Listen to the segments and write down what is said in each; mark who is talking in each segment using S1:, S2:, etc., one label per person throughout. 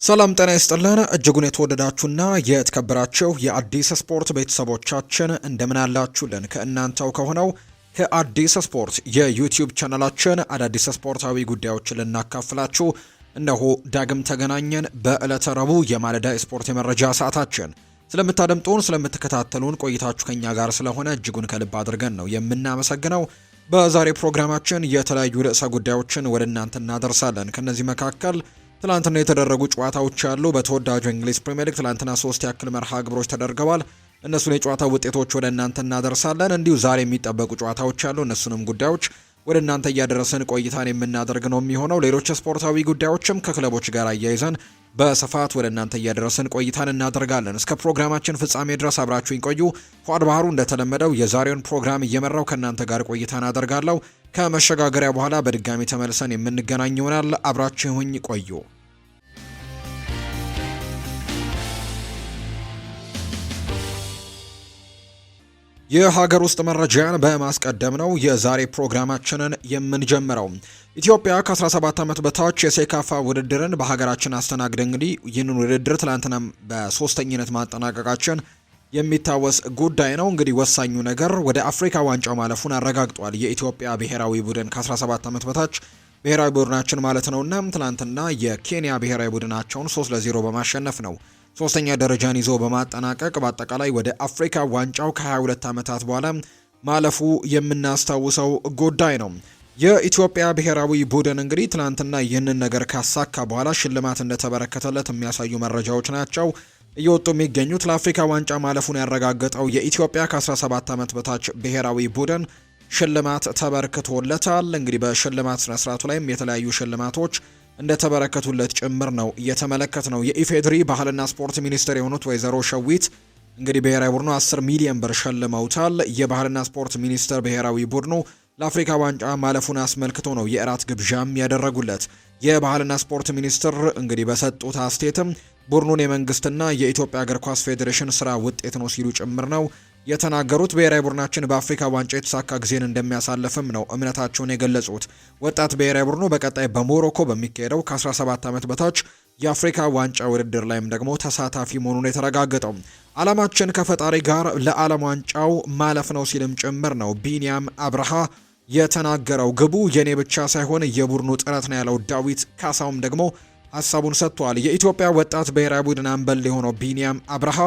S1: ሰላም ጤና ይስጥልን እጅጉን የተወደዳችሁና የተከበራችሁ የአዲስ ስፖርት ቤተሰቦቻችን እንደምን አላችሁልን? ከእናንተው ከሆነው ከአዲስ ስፖርት የዩቲዩብ ቻናላችን አዳዲስ ስፖርታዊ ጉዳዮችን ልናካፍላችሁ እነሆ ዳግም ተገናኘን። በዕለተ ረቡዕ የማለዳ ስፖርት የመረጃ ሰዓታችን ስለምታደምጡን ስለምትከታተሉን ቆይታችሁ ከኛ ጋር ስለሆነ እጅጉን ከልብ አድርገን ነው የምናመሰግነው። በዛሬ ፕሮግራማችን የተለያዩ ርዕሰ ጉዳዮችን ወደ እናንተ እናደርሳለን። ከነዚህ መካከል ትላንትና የተደረጉ ጨዋታዎች አሉ። በተወዳጁ እንግሊዝ ፕሪሚየር ሊግ ትላንትና 3 ያክል መርሃ ግብሮች ተደርገዋል። እነሱን የጨዋታ ውጤቶች ወደ እናንተ እናደርሳለን። እንዲሁ ዛሬ የሚጠበቁ ጨዋታዎች አሉ። እነሱንም ጉዳዮች ወደ እናንተ እያደረስን ቆይታን የምናደርግ ነው የሚሆነው። ሌሎች ስፖርታዊ ጉዳዮችም ከክለቦች ጋር አያይዘን በስፋት ወደ እናንተ እያደረስን ቆይታን እናደርጋለን። እስከ ፕሮግራማችን ፍጻሜ ድረስ አብራችሁኝ ቆዩ። ፏድ ባህሩ እንደተለመደው የዛሬውን ፕሮግራም እየመራው ከእናንተ ጋር ቆይታን አደርጋለሁ። ከመሸጋገሪያ በኋላ በድጋሚ ተመልሰን የምንገናኝ ይሆናል። አብራችሁኝ ቆዩ። የሀገር ውስጥ መረጃን በማስቀደም ነው የዛሬ ፕሮግራማችንን የምንጀምረው። ኢትዮጵያ ከ17 ዓመት በታች የሴካፋ ውድድርን በሀገራችን አስተናግደ እንግዲህ ይህንን ውድድር ትላንትና በሶስተኝነት ማጠናቀቃችን የሚታወስ ጉዳይ ነው። እንግዲህ ወሳኙ ነገር ወደ አፍሪካ ዋንጫው ማለፉን አረጋግጧል። የኢትዮጵያ ብሔራዊ ቡድን ከ17 ዓመት በታች ብሔራዊ ቡድናችን ማለት ነውና ትላንትና የኬንያ ብሔራዊ ቡድናቸውን 3-0 በማሸነፍ ነው ሶስተኛ ደረጃን ይዞ በማጠናቀቅ በአጠቃላይ ወደ አፍሪካ ዋንጫው ከ22 ዓመታት በኋላ ማለፉ የምናስታውሰው ጉዳይ ነው። የኢትዮጵያ ብሔራዊ ቡድን እንግዲህ ትላንትና ይህንን ነገር ካሳካ በኋላ ሽልማት እንደተበረከተለት የሚያሳዩ መረጃዎች ናቸው እየወጡ የሚገኙት። ለአፍሪካ ዋንጫ ማለፉን ያረጋገጠው የኢትዮጵያ ከ17 ዓመት በታች ብሔራዊ ቡድን ሽልማት ተበርክቶለታል። እንግዲህ በሽልማት ስነስርዓቱ ላይም የተለያዩ ሽልማቶች እንደተበረከቱለት ጭምር ነው እየተመለከት ነው። የኢፌድሪ ባህልና ስፖርት ሚኒስትር የሆኑት ወይዘሮ ሸዊት እንግዲህ ብሔራዊ ቡድኑ 10 ሚሊዮን ብር ሸልመውታል። የባህልና ስፖርት ሚኒስትር ብሔራዊ ቡድኑ ለአፍሪካ ዋንጫ ማለፉን አስመልክቶ ነው የእራት ግብዣም ያደረጉለት። የባህልና ስፖርት ሚኒስትር እንግዲህ በሰጡት አስተያየትም ቡድኑን የመንግስትና የኢትዮጵያ እግር ኳስ ፌዴሬሽን ስራ ውጤት ነው ሲሉ ጭምር ነው የተናገሩት። ብሔራዊ ቡድናችን በአፍሪካ ዋንጫ የተሳካ ጊዜን እንደሚያሳልፍም ነው እምነታቸውን የገለጹት። ወጣት ብሔራዊ ቡድኑ በቀጣይ በሞሮኮ በሚካሄደው ከ17 ዓመት በታች የአፍሪካ ዋንጫ ውድድር ላይም ደግሞ ተሳታፊ መሆኑን የተረጋገጠው። ዓላማችን ከፈጣሪ ጋር ለዓለም ዋንጫው ማለፍ ነው ሲልም ጭምር ነው ቢኒያም አብርሃ የተናገረው። ግቡ የኔ ብቻ ሳይሆን የቡድኑ ጥረት ነው ያለው ዳዊት ካሳውም ደግሞ ሀሳቡን ሰጥቷል። የኢትዮጵያ ወጣት ብሔራዊ ቡድን አምበል የሆነው ቢኒያም አብርሃ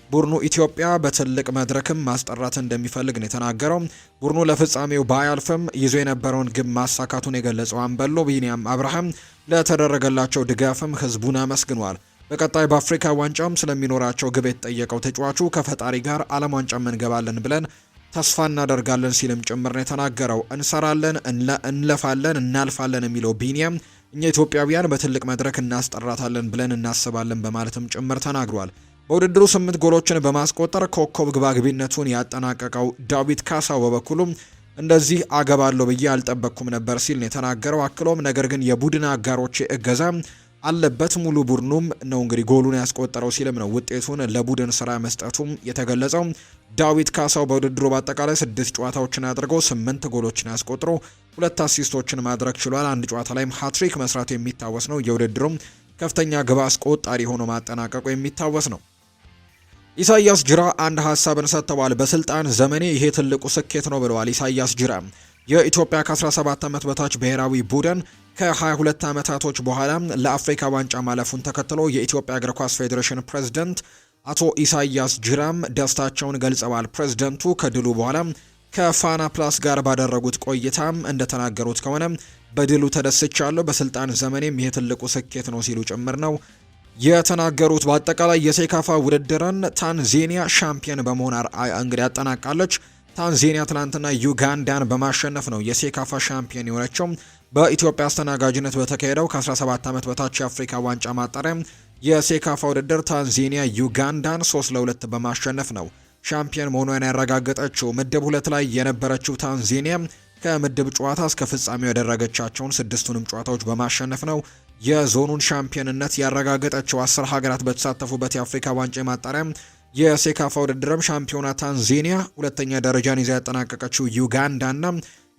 S1: ቡድኑ ኢትዮጵያ በትልቅ መድረክም ማስጠራት እንደሚፈልግ ነው የተናገረው። ቡድኑ ለፍጻሜው ባያልፍም ይዞ የነበረውን ግብ ማሳካቱን የገለጸው አምበሎ ቢኒያም አብርሃም ለተደረገላቸው ድጋፍም ህዝቡን አመስግኗል። በቀጣይ በአፍሪካ ዋንጫም ስለሚኖራቸው ግብ የተጠየቀው ተጫዋቹ ከፈጣሪ ጋር ዓለም ዋንጫ እንገባለን ብለን ተስፋ እናደርጋለን ሲልም ጭምር ነው የተናገረው። እንሰራለን፣ እንለፋለን፣ እናልፋለን የሚለው ቢኒያም እኛ ኢትዮጵያውያን በትልቅ መድረክ እናስጠራታለን ብለን እናስባለን በማለትም ጭምር ተናግሯል። በውድድሩ 8 ጎሎችን በማስቆጠር ኮከብ ግባግቢነቱን ያጠናቀቀው ዳዊት ካሳው በበኩሉም እንደዚህ አገባለሁ ብዬ አልጠበቅኩም ነበር ሲል ነው የተናገረው። አክሎም ነገር ግን የቡድን አጋሮች እገዛ አለበት፣ ሙሉ ቡድኑም ነው እንግዲህ ጎሉን ያስቆጠረው ሲልም ነው ውጤቱን ለቡድን ስራ መስጠቱም የተገለጸው። ዳዊት ካሳው በውድድሩ በአጠቃላይ 6 ጨዋታዎችን አድርገው 8 ጎሎችን ያስቆጥሮ 2 አሲስቶችን ማድረግ ችሏል። አንድ ጨዋታ ላይም ሃትሪክ መስራቱ የሚታወስ ነው። የውድድሩም ከፍተኛ ግብ አስቆጣሪ ሆኖ ማጠናቀቁ የሚታወስ ነው። ኢሳያስ ጅራ አንድ ሀሳብን ሰጥተዋል። በስልጣን ዘመኔ ይሄ ትልቁ ስኬት ነው ብለዋል ኢሳያስ ጅራ። የኢትዮጵያ ከ17 ዓመት በታች ብሔራዊ ቡድን ከ22 ዓመታቶች በኋላ ለአፍሪካ ዋንጫ ማለፉን ተከትሎ የኢትዮጵያ እግር ኳስ ፌዴሬሽን ፕሬዝዳንት አቶ ኢሳያስ ጅራም ደስታቸውን ገልጸዋል። ፕሬዝዳንቱ ከድሉ በኋላ ከፋና ፕላስ ጋር ባደረጉት ቆይታም እንደተናገሩት ከሆነ በድሉ ተደስቻለሁ፣ በስልጣን ዘመኔም ይሄ ትልቁ ስኬት ነው ሲሉ ጭምር ነው የተናገሩት። በአጠቃላይ የሴካፋ ውድድርን ታንዛኒያ ሻምፒዮን በመሆን እንግዲህ ያጠናቃለች። ታንዛኒያ ትናንትና ዩጋንዳን በማሸነፍ ነው የሴካፋ ሻምፒዮን የሆነችው። በኢትዮጵያ አስተናጋጅነት በተካሄደው ከ17 ዓመት በታች የአፍሪካ ዋንጫ ማጣሪያ የሴካፋ ውድድር ታንዛኒያ ዩጋንዳን 3-2 በማሸነፍ ነው ሻምፒዮን መሆኗን ያረጋገጠችው። ምድብ 2 ላይ የነበረችው ታንዛኒያ ከምድብ ጨዋታ እስከ ፍጻሜው ያደረገቻቸውን 6ቱንም ጨዋታዎች በማሸነፍ ነው የዞኑን ሻምፒዮንነት ያረጋገጠችው። 10 ሀገራት በተሳተፉበት የአፍሪካ ዋንጫ ማጣሪያ የሴካፋ ውድድርም ሻምፒዮና ታንዛኒያ፣ ሁለተኛ ደረጃን ይዛ ያጠናቀቀችው ዩጋንዳና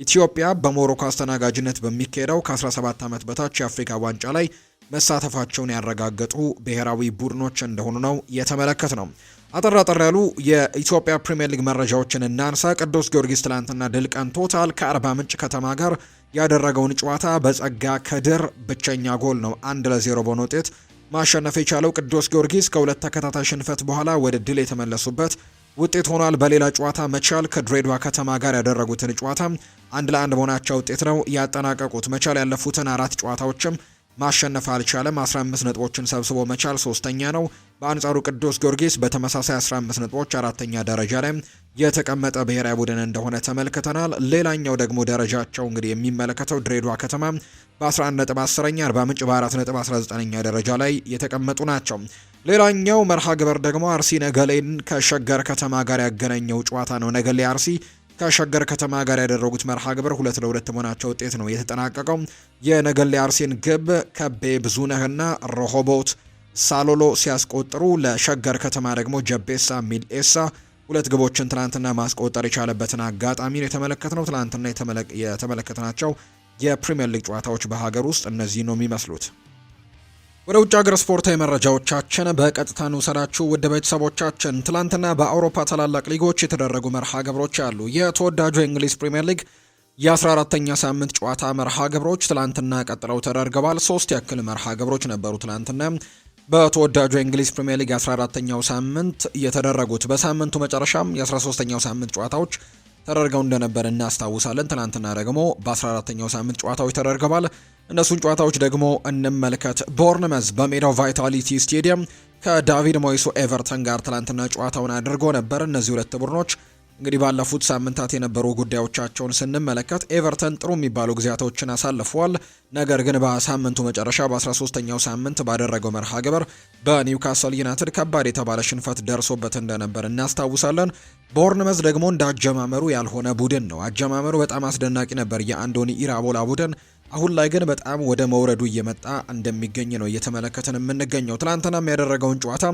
S1: ኢትዮጵያ በሞሮኮ አስተናጋጅነት በሚካሄደው ከ17 ዓመት በታች የአፍሪካ ዋንጫ ላይ መሳተፋቸውን ያረጋገጡ ብሔራዊ ቡድኖች እንደሆኑ ነው የተመለከትነው። አጠር ያሉ የኢትዮጵያ ፕሪሚየር ሊግ መረጃዎችን እናንሳ። ቅዱስ ጊዮርጊስ ትላንትና ድል ቀንቶታል። ከአርባ ምንጭ ከተማ ጋር ያደረገውን ጨዋታ በጸጋ ከድር ብቸኛ ጎል ነው 1-0 በሆነ ውጤት ማሸነፍ የቻለው። ቅዱስ ጊዮርጊስ ከሁለት ተከታታይ ሽንፈት በኋላ ወደ ድል የተመለሱበት ውጤት ሆኗል። በሌላ ጨዋታ መቻል ከድሬዳዋ ከተማ ጋር ያደረጉትን ጨዋታ 1-1 በሆናቸው ውጤት ነው ያጠናቀቁት። መቻል ያለፉትን 4 ጨዋታዎችም ማሸነፍ አልቻለም። 15 ነጥቦችን ሰብስቦ መቻል ሶስተኛ ነው። በአንጻሩ ቅዱስ ጊዮርጊስ በተመሳሳይ 15 ነጥቦች አራተኛ ደረጃ ላይ የተቀመጠ ብሔራዊ ቡድን እንደሆነ ተመልክተናል። ሌላኛው ደግሞ ደረጃቸው እንግዲህ የሚመለከተው ድሬዳዋ ከተማ በ11 ነጥብ 10ኛ፣ አርባ ምንጭ በ4 ነጥብ 19ኛ ደረጃ ላይ የተቀመጡ ናቸው። ሌላኛው መርሃ ግብር ደግሞ አርሲ ነገሌን ከሸገር ከተማ ጋር ያገናኘው ጨዋታ ነው። ነገሌ አርሲ ከሸገር ከተማ ጋር ያደረጉት መርሃ ግብር 2-2 መሆናቸው ውጤት ነው የተጠናቀቀው። የነገሌ አርሲን ግብ ከቤ ብዙነህና ሮሆቦት ሳሎሎ ሲያስቆጥሩ ለሸገር ከተማ ደግሞ ጀቤሳ ሚልኤሳ 2 ግቦችን ትናንትና ማስቆጠር የቻለበትን አጋጣሚ ነው የተመለከትነው። ትናንትና የተመለከትናቸው የፕሪሚየር ሊግ ጨዋታዎች በሀገር ውስጥ እነዚህ ነው የሚመስሉት። ወደ ውጭ ሀገር ስፖርታዊ መረጃዎቻችን በቀጥታ እንውሰዳችሁ ውድ ቤተሰቦቻችን። ትላንትና በአውሮፓ ታላላቅ ሊጎች የተደረጉ መርሃ ግብሮች አሉ። የተወዳጁ የእንግሊዝ ፕሪምየር ሊግ የ14ኛ ሳምንት ጨዋታ መርሃ ግብሮች ትላንትና ቀጥለው ተደርገዋል። 3 ያክል መርሃ ግብሮች ነበሩ ትላንትና በተወዳጁ የእንግሊዝ ፕሪምየር ሊግ 14ኛው ሳምንት የተደረጉት። በሳምንቱ መጨረሻም የ13ኛው ሳምንት ጨዋታዎች ተደርገው እንደነበር እናስታውሳለን። ትናንትና ደግሞ በ14ኛው ሳምንት ጨዋታዎች ተደርገዋል። እነሱን ጨዋታዎች ደግሞ እንመልከት። ቦርንመዝ በሜዳው ቫይታሊቲ ስቴዲየም ከዳቪድ ሞይሱ ኤቨርተን ጋር ትላንትና ጨዋታውን አድርጎ ነበር። እነዚህ ሁለት ቡድኖች እንግዲህ ባለፉት ሳምንታት የነበሩ ጉዳዮቻቸውን ስንመለከት ኤቨርተን ጥሩ የሚባሉ ጊዜያቶችን አሳልፈዋል። ነገር ግን በሳምንቱ መጨረሻ በ13ኛው ሳምንት ባደረገው መርሃ ግብር በኒውካስል ዩናይትድ ከባድ የተባለ ሽንፈት ደርሶበት እንደነበር እናስታውሳለን። ቦርንመዝ ደግሞ እንዳጀማመሩ ያልሆነ ቡድን ነው። አጀማመሩ በጣም አስደናቂ ነበር የአንዶኒ ኢራቦላ ቡድን። አሁን ላይ ግን በጣም ወደ መውረዱ እየመጣ እንደሚገኝ ነው እየተመለከትን የምንገኘው። ትላንትናም ያደረገውን ጨዋታ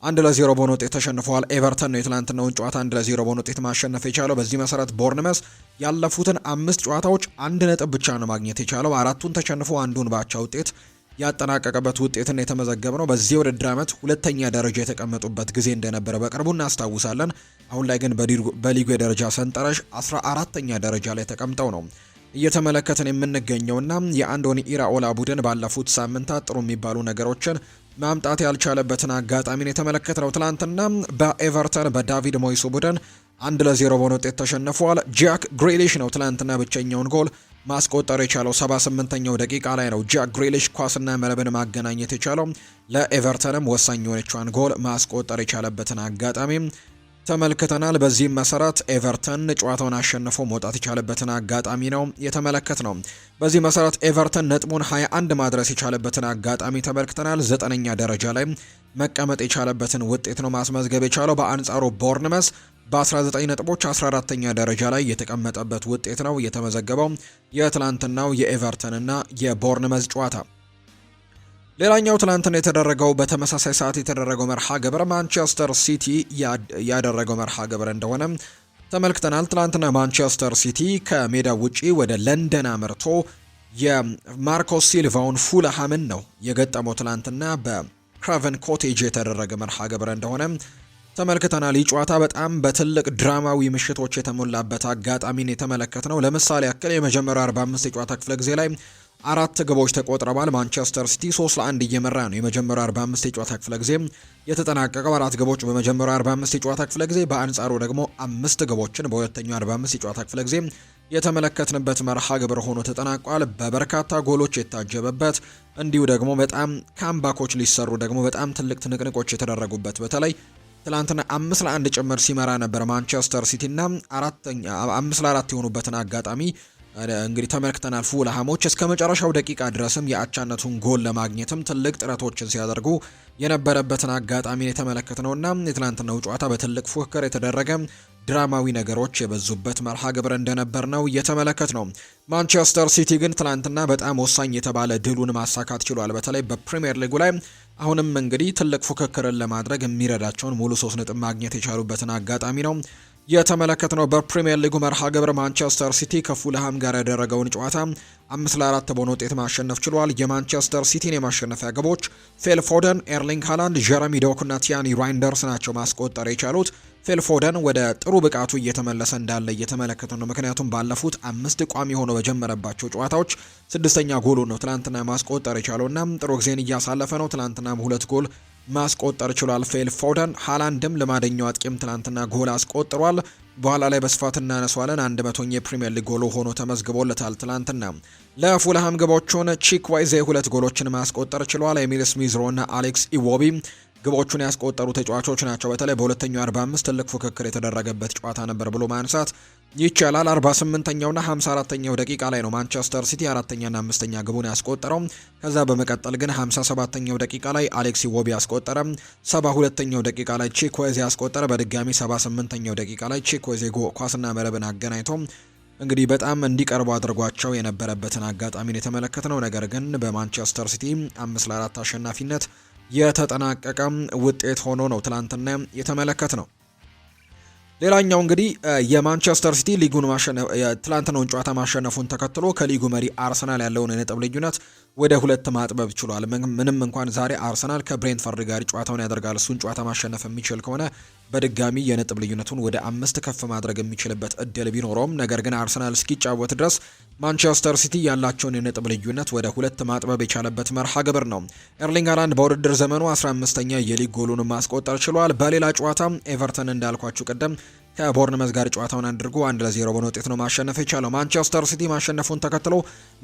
S1: 1-0 በሆነ ውጤት ተሸንፈዋል። ኤቨርተን ነው የትላንትናውን ጨዋታ 1-0 በሆነ ውጤት ማሸነፍ የቻለው። በዚህ መሰረት ቦርንመስ ያለፉትን 5 ጨዋታዎች 1 ነጥብ ብቻ ነው ማግኘት የቻለው። 4ቱን ተሸንፎ አንዱን ባቻ ውጤት ያጠናቀቀበት ውጤትን የተመዘገበ ነው። በዚህ ውድድር ዓመት 2ኛ ደረጃ የተቀመጡበት ጊዜ እንደነበረ በቅርቡ እናስታውሳለን። አሁን ላይ ግን በሊጉ የደረጃ ሰንጠረዥ 14ኛ ደረጃ ላይ ተቀምጠው ነው እየተመለከትን የምንገኘውና የአንዶኒ ኢራኦላ ቡድን ባለፉት ሳምንታት ጥሩ የሚባሉ ነገሮችን ማምጣት ያልቻለበትን አጋጣሚን የተመለከትነው። ትላንትና በኤቨርተን በዳቪድ ሞይሱ ቡድን 1-0 በሆነ ውጤት ተሸንፏል። ጃክ ግሪሊሽ ነው ትላንትና ብቸኛውን ጎል ማስቆጠር የቻለው። 78ኛው ደቂቃ ላይ ነው ጃክ ግሪሊሽ ኳስና መረብን ማገናኘት የቻለው። ለኤቨርተንም ወሳኝ የሆነችዋን ጎል ማስቆጠር የቻለበትን አጋጣሚ ተመልክተናል። በዚህም መሰረት ኤቨርተን ጨዋታውን አሸንፎ መውጣት የቻለበትን አጋጣሚ ነው የተመለከት ነው። በዚህ መሰረት ኤቨርተን ነጥቡን 21 ማድረስ የቻለበትን አጋጣሚ ተመልክተናል። 9ኛ ደረጃ ላይ መቀመጥ የቻለበትን ውጤት ነው ማስመዝገብ የቻለው። በአንጻሩ ቦርንመስ በ19 ነጥቦች 14ኛ ደረጃ ላይ የተቀመጠበት ውጤት ነው የተመዘገበው የትላንትናው የኤቨርተንና የቦርንመዝ ጨዋታ። ሌላኛው ትናንትና የተደረገው በተመሳሳይ ሰዓት የተደረገው መርሃ ግብር ማንቸስተር ሲቲ ያደረገው መርሃ ግብር እንደሆነ ተመልክተናል። ትናንትና ማንቸስተር ሲቲ ከሜዳ ውጪ ወደ ለንደን አምርቶ የማርኮስ ሲልቫውን ፉልሃምን ነው የገጠመው። ትናንትና በክራቨን ኮቴጅ የተደረገ መርሃ ግብር እንደሆነ ተመልክተናል። ይህ ጨዋታ በጣም በትልቅ ድራማዊ ምሽቶች የተሞላበት አጋጣሚን የተመለከትነው። ለምሳሌ ያክል የመጀመሪያው 45 የጨዋታ ክፍለ ጊዜ ላይ 4 ግቦች ተቆጥረዋል። ማንቸስተር ሲቲ 3-1 እየመራ ነው የመጀመሪያው 45 የጨዋታ ክፍለ ጊዜ የተጠናቀቀው። 4 ግቦች በመጀመሪያው 45 የጨዋታ ክፍለ ጊዜ፣ በአንጻሩ ደግሞ 5 ግቦችን በሁለተኛው 45 የጨዋታ ክፍለ ጊዜ የተመለከትንበት መርሃ ግብር ሆኖ ተጠናቋል። በበርካታ ጎሎች የታጀበበት እንዲሁ ደግሞ በጣም ካምባኮች ሊሰሩ ደግሞ በጣም ትልቅ ትንቅንቆች የተደረጉበት በተለይ ትላንትና 5-1 ጭምር ሲመራ ነበር ማንቸስተር ሲቲ እና 5-4 የሆኑበትን አጋጣሚ እንግዲህ ተመልክተናል። ፉልሃሞች እስከ መጨረሻው ደቂቃ ድረስም የአቻነቱን ጎል ለማግኘትም ትልቅ ጥረቶችን ሲያደርጉ የነበረበትን አጋጣሚ የተመለከትነውና የትላንትናው ጨዋታ በትልቅ ፉክክር የተደረገ ድራማዊ ነገሮች የበዙበት መርሃ ግብር እንደነበር ነው እየተመለከት ነው። ማንቸስተር ሲቲ ግን ትላንትና በጣም ወሳኝ የተባለ ድሉን ማሳካት ችሏል። በተለይ በፕሪሚየር ሊጉ ላይ አሁንም እንግዲህ ትልቅ ፉክክርን ለማድረግ የሚረዳቸውን ሙሉ 3 ነጥብ ማግኘት የቻሉበትን አጋጣሚ ነው የተመለከትነው። በፕሪሚየር ሊጉ መርሃ ግብር ማንቸስተር ሲቲ ከፉልሃም ጋር ያደረገውን ጨዋታ 5-4 በሆነ ውጤት ማሸነፍ ችሏል። የማንቸስተር ሲቲን የማሸነፊያ ግቦች ፊል ፎደን፣ ኤርሊንግ ሃላንድ፣ ጀረሚ ዶኩና ቲያኒ ራይንደርስ ናቸው ማስቆጠር የቻሉት። ፊል ፎደን ወደ ጥሩ ብቃቱ እየተመለሰ እንዳለ እየተመለከተ ነው። ምክንያቱም ባለፉት 5 ቋሚ ሆኖ በጀመረባቸው ጨዋታዎች 6ኛ ጎሉ ነው ትናንትና ማስቆጠር የቻለውና ጥሩ ጊዜን እያሳለፈ ነው። ትናንትናም 2 ጎል ማስቆጠር ችሏል ፊል ፎደን። ሃላንድም ልማደኛው አጥቂም ትናንትና ጎል አስቆጥሯል። በኋላ ላይ በስፋት እናነሷለን። 100ኛ የፕሪሚየር ሊግ ጎሉ ሆኖ ተመዝግቦለታል። ትናንትና ለፉልሃም ግቦቹን ቺክዋይዜ 2 ጎሎችን ማስቆጠር ችሏል። ኤሚል ስሚዝሮ እና አሌክስ ኢዎቢ ግቦቹን ያስቆጠሩ ተጫዋቾች ናቸው። በተለይ በሁለተኛው 45 ትልቅ ፉክክር የተደረገበት ጨዋታ ነበር ብሎ ማንሳት ይቻላል። 48ኛውና 54ኛው ደቂቃ ላይ ነው ማንቸስተር ሲቲ 4ኛና 5ኛ ግቡን ያስቆጠረው። ከዛ በመቀጠል ግን 57ኛው ደቂቃ ላይ አሌክሲ ዎቢ ያስቆጠረ፣ 72ኛው ደቂቃ ላይ ቺክዌዜ ያስቆጠረ፣ በድጋሚ 78ኛው ደቂቃ ላይ ቺክዌዜ ኳስና መረብን አገናኝቶ እንግዲህ በጣም እንዲቀርቡ አድርጓቸው የነበረበትን አጋጣሚን የተመለከትነው። ነገር ግን በማንቸስተር ሲቲ 5-4 አሸናፊነት የተጠናቀቀ ውጤት ሆኖ ነው ትላንትና የተመለከት ነው። ሌላኛው እንግዲህ የማንቸስተር ሲቲ ሊጉን ትላንትናውን ጨዋታ ማሸነፉን ተከትሎ ከሊጉ መሪ አርሰናል ያለውን የነጥብ ልዩነት ወደ 2 ማጥበብ ችሏል። ምንም እንኳን ዛሬ አርሰናል ከብሬንትፈርድ ጋር ጨዋታውን ያደርጋል። እሱን ጨዋታ ማሸነፍ የሚችል ከሆነ በድጋሚ የነጥብ ልዩነቱን ወደ 5 ከፍ ማድረግ የሚችልበት እድል ቢኖረውም ነገር ግን አርሰናል እስኪጫወት ድረስ ማንቸስተር ሲቲ ያላቸውን የነጥብ ልዩነት ወደ 2 ማጥበብ የቻለበት መርሃ ግብር ነው። ኤርሊንግ ሃላንድ በውድድር ዘመኑ 15ኛ የሊግ ጎሉን ማስቆጠር ችሏል። በሌላ ጨዋታ ኤቨርተን እንዳልኳችሁ ቀደም ከቦርንመዝ ጋር ጨዋታውን አድርጎ 1-0 በሆነ ውጤት ነው ማሸነፍ የቻለው። ማንቸስተር ሲቲ ማሸነፉን ተከትሎ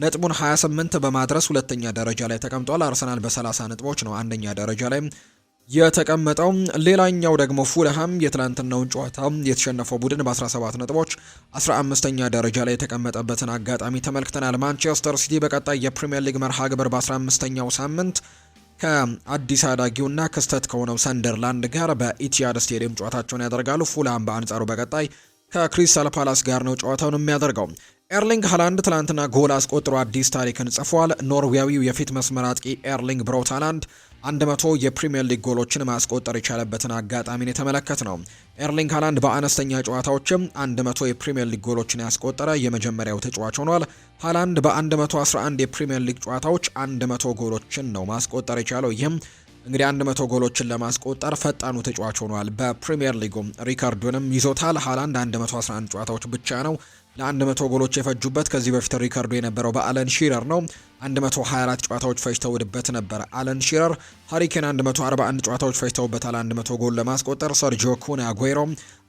S1: ነጥቡን 28 በማድረስ ሁለተኛ ደረጃ ላይ ተቀምጧል። አርሰናል በ30 ነጥቦች ነው አንደኛ ደረጃ ላይ የተቀመጠው። ሌላኛው ደግሞ ፉልሃም የትላንትናውን ጨዋታ የተሸነፈው ቡድን በ17 ነጥቦች 15ኛ ደረጃ ላይ የተቀመጠበትን አጋጣሚ ተመልክተናል። ማንቸስተር ሲቲ በቀጣይ የፕሪሚየር ሊግ መርሃ ግብር በ15ኛው ሳምንት ከአዲስ አዳጊውና ክስተት ከሆነው ሰንደርላንድ ጋር በኢቲያድ ስቴዲየም ጨዋታቸውን ያደርጋሉ። ፉልሃም በአንጻሩ በቀጣይ ከክሪስታል ፓላስ ጋር ነው ጨዋታውን የሚያደርገው። ኤርሊንግ ሃላንድ ትላንትና ጎል አስቆጥሮ አዲስ ታሪክን ጽፏል። ኖርዌያዊው የፊት መስመር አጥቂ ኤርሊንግ ብራውት ሃላንድ 100 የፕሪሚየር ሊግ ጎሎችን ማስቆጠር የቻለበትን አጋጣሚን የተመለከት ነው። ኤርሊንግ ሃላንድ በአነስተኛ ጨዋታዎችም 100 የፕሪሚየር ሊግ ጎሎችን ያስቆጠረ የመጀመሪያው ተጫዋች ሆኗል። ሃላንድ በ111 የፕሪሚየር ሊግ ጨዋታዎች 100 ጎሎችን ነው ማስቆጠር የቻለው። ይህም እንግዲህ 100 ጎሎችን ለማስቆጠር ፈጣኑ ተጫዋች ሆኗል። በፕሪሚየር ሊጉ ሪካርዱንም ይዞታል። ሃላንድ 111 ጨዋታዎች ብቻ ነው ለ100 ጎሎች የፈጁበት። ከዚህ በፊት ሪካርዱ የነበረው በአለን ሺረር ነው። 124 ጨዋታዎች ፈጅተውበት ነበር አለን ሺረር። ሃሪኬን 141 ጨዋታዎች ፈጅተውበታል 100 ጎል ለማስቆጠር። ሰርጂዮ ኩን አጉዌሮ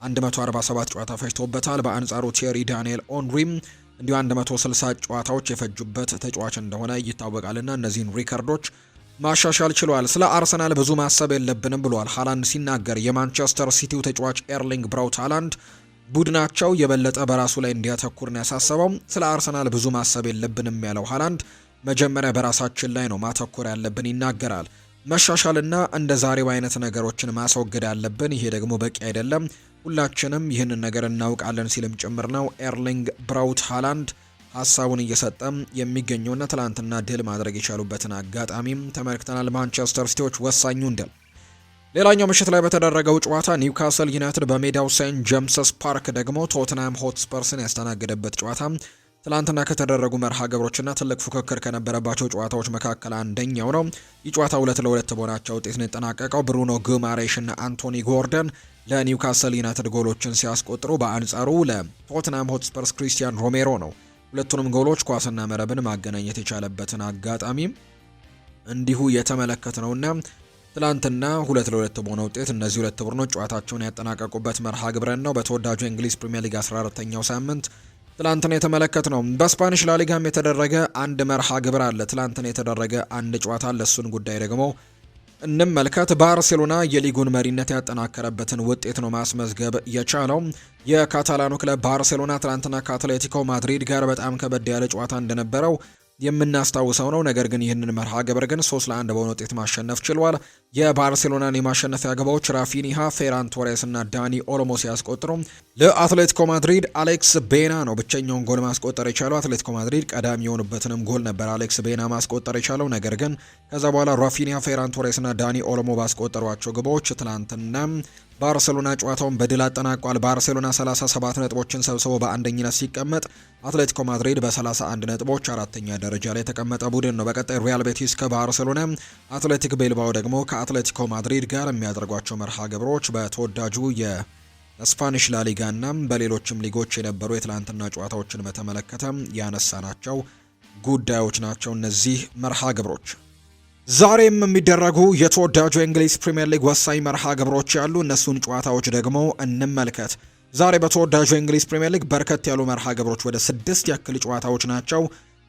S1: 147 ጨዋታ ፈጅተውበታል። በአንጻሩ ቲየሪ ዳንኤል ኦንሪም እንዲሁ 160 ጨዋታዎች የፈጁበት ተጫዋች እንደሆነ ይታወቃልና እነዚህን ሪካርዶች ማሻሻል ችሏል። ስለ አርሰናል ብዙ ማሰብ የለብንም ብሏል ሃላንድ ሲናገር። የማንቸስተር ሲቲው ተጫዋች ኤርሊንግ ብራውት ሃላንድ ቡድናቸው የበለጠ በራሱ ላይ እንዲያተኩር ነው ያሳሰበው። ስለ አርሰናል ብዙ ማሰብ የለብንም ያለው ሃላንድ መጀመሪያ በራሳችን ላይ ነው ማተኮር ያለብን ይናገራል። መሻሻልና እንደ ዛሬው አይነት ነገሮችን ማስወገድ አለብን። ይሄ ደግሞ በቂ አይደለም። ሁላችንም ይህንን ነገር እናውቃለን ሲልም ጭምር ነው ኤርሊንግ ብራውት ሃላንድ ሀሳቡን እየሰጠም የሚገኘውና ትላንትና ድል ማድረግ የቻሉበትን አጋጣሚም ተመልክተናል። ማንቸስተር ሲቲዎች ወሳኙን ድል። ሌላኛው ምሽት ላይ በተደረገው ጨዋታ ኒውካስል ዩናይትድ በሜዳው ሴንት ጄምስስ ፓርክ ደግሞ ቶትናም ሆትስፐርስን ያስተናገደበት ጨዋታ ትላንትና ከተደረጉ መርሃ ግብሮችና ትልቅ ፉክክር ከነበረባቸው ጨዋታዎች መካከል አንደኛው ነው። ይህ ጨዋታ 2-2 በሆናቸው ውጤት ነው የተጠናቀቀው። ብሩኖ ጉማሬሽ እና አንቶኒ ጎርደን ለኒውካስል ዩናይትድ ጎሎችን ሲያስቆጥሩ፣ በአንጻሩ ለቶትናም ሆትስፐርስ ክሪስቲያን ሮሜሮ ነው ሁለቱንም ጎሎች ኳስና መረብን ማገናኘት የቻለበትን አጋጣሚ እንዲሁ የተመለከትነውና ትላንትና 2-2 በሆነ ውጤት እነዚህ ሁለት ቡድኖች ጨዋታቸውን ያጠናቀቁበት መርሃ ግብረን ነው። በተወዳጁ የእንግሊዝ ፕሪሚየር ሊግ 14ኛው ሳምንት ትላንትና የተመለከትነው። በስፓኒሽ ላሊጋም የተደረገ አንድ መርሃ ግብር አለ። ትላንትና የተደረገ አንድ ጨዋታ አለ። እሱን ጉዳይ ደግሞ እንመልከት። ባርሴሎና የሊጉን መሪነት ያጠናከረበትን ውጤት ነው ማስመዝገብ የቻለው። የካታላኑ ክለብ ባርሴሎና ትላንትና ከአትሌቲኮ ማድሪድ ጋር በጣም ከበድ ያለ ጨዋታ እንደነበረው የምናስታውሰው ነው። ነገር ግን ይህንን መርሃ ግብር ግን 3-1 በሆነ ውጤት ማሸነፍ ችሏል። የባርሴሎናን የማሸነፊያ ግቦች ራፊኒሃ፣ ፌራን ቶሬስ እና ዳኒ ኦሎሞ ሲያስቆጥሩ ለአትሌቲኮ ማድሪድ አሌክስ ቤና ነው ብቸኛውን ጎል ማስቆጠር የቻለው። አትሌቲኮ ማድሪድ ቀዳሚ የሆኑበትንም ጎል ነበር አሌክስ ቤና ማስቆጠር የቻለው። ነገር ግን ከዛ በኋላ ራፊኒሃ፣ ፌራን ቶሬስ እና ዳኒ ኦሎሞ ባስቆጠሯቸው ግቦች ትናንትና ባርሴሎና ጨዋታውን በድል አጠናቋል። ባርሴሎና 37 ነጥቦችን ሰብስቦ በአንደኝነት ሲቀመጥ አትሌቲኮ ማድሪድ በ31 ነጥቦች አራተኛ ደረጃ ላይ የተቀመጠ ቡድን ነው። በቀጣይ ሪያል ቤቲስ ከባርሴሎና፣ አትሌቲክ ቤልባኦ ደግሞ ከአትሌቲኮ ማድሪድ ጋር የሚያደርጓቸው መርሃ ግብሮች በተወዳጁ የስፓኒሽ ላሊጋና በሌሎችም ሊጎች የነበሩ የትላንትና ጨዋታዎችን በተመለከተ ያነሳናቸው ጉዳዮች ናቸው። እነዚህ መርሃ ግብሮች ዛሬም የሚደረጉ የተወዳጁ የእንግሊዝ ፕሪምየር ሊግ ወሳኝ መርሃ ግብሮች ያሉ እነሱን ጨዋታዎች ደግሞ እንመልከት። ዛሬ በተወዳጁ የእንግሊዝ ፕሪምየር ሊግ በርከት ያሉ መርሃ ግብሮች ወደ 6 ያክል ጨዋታዎች ናቸው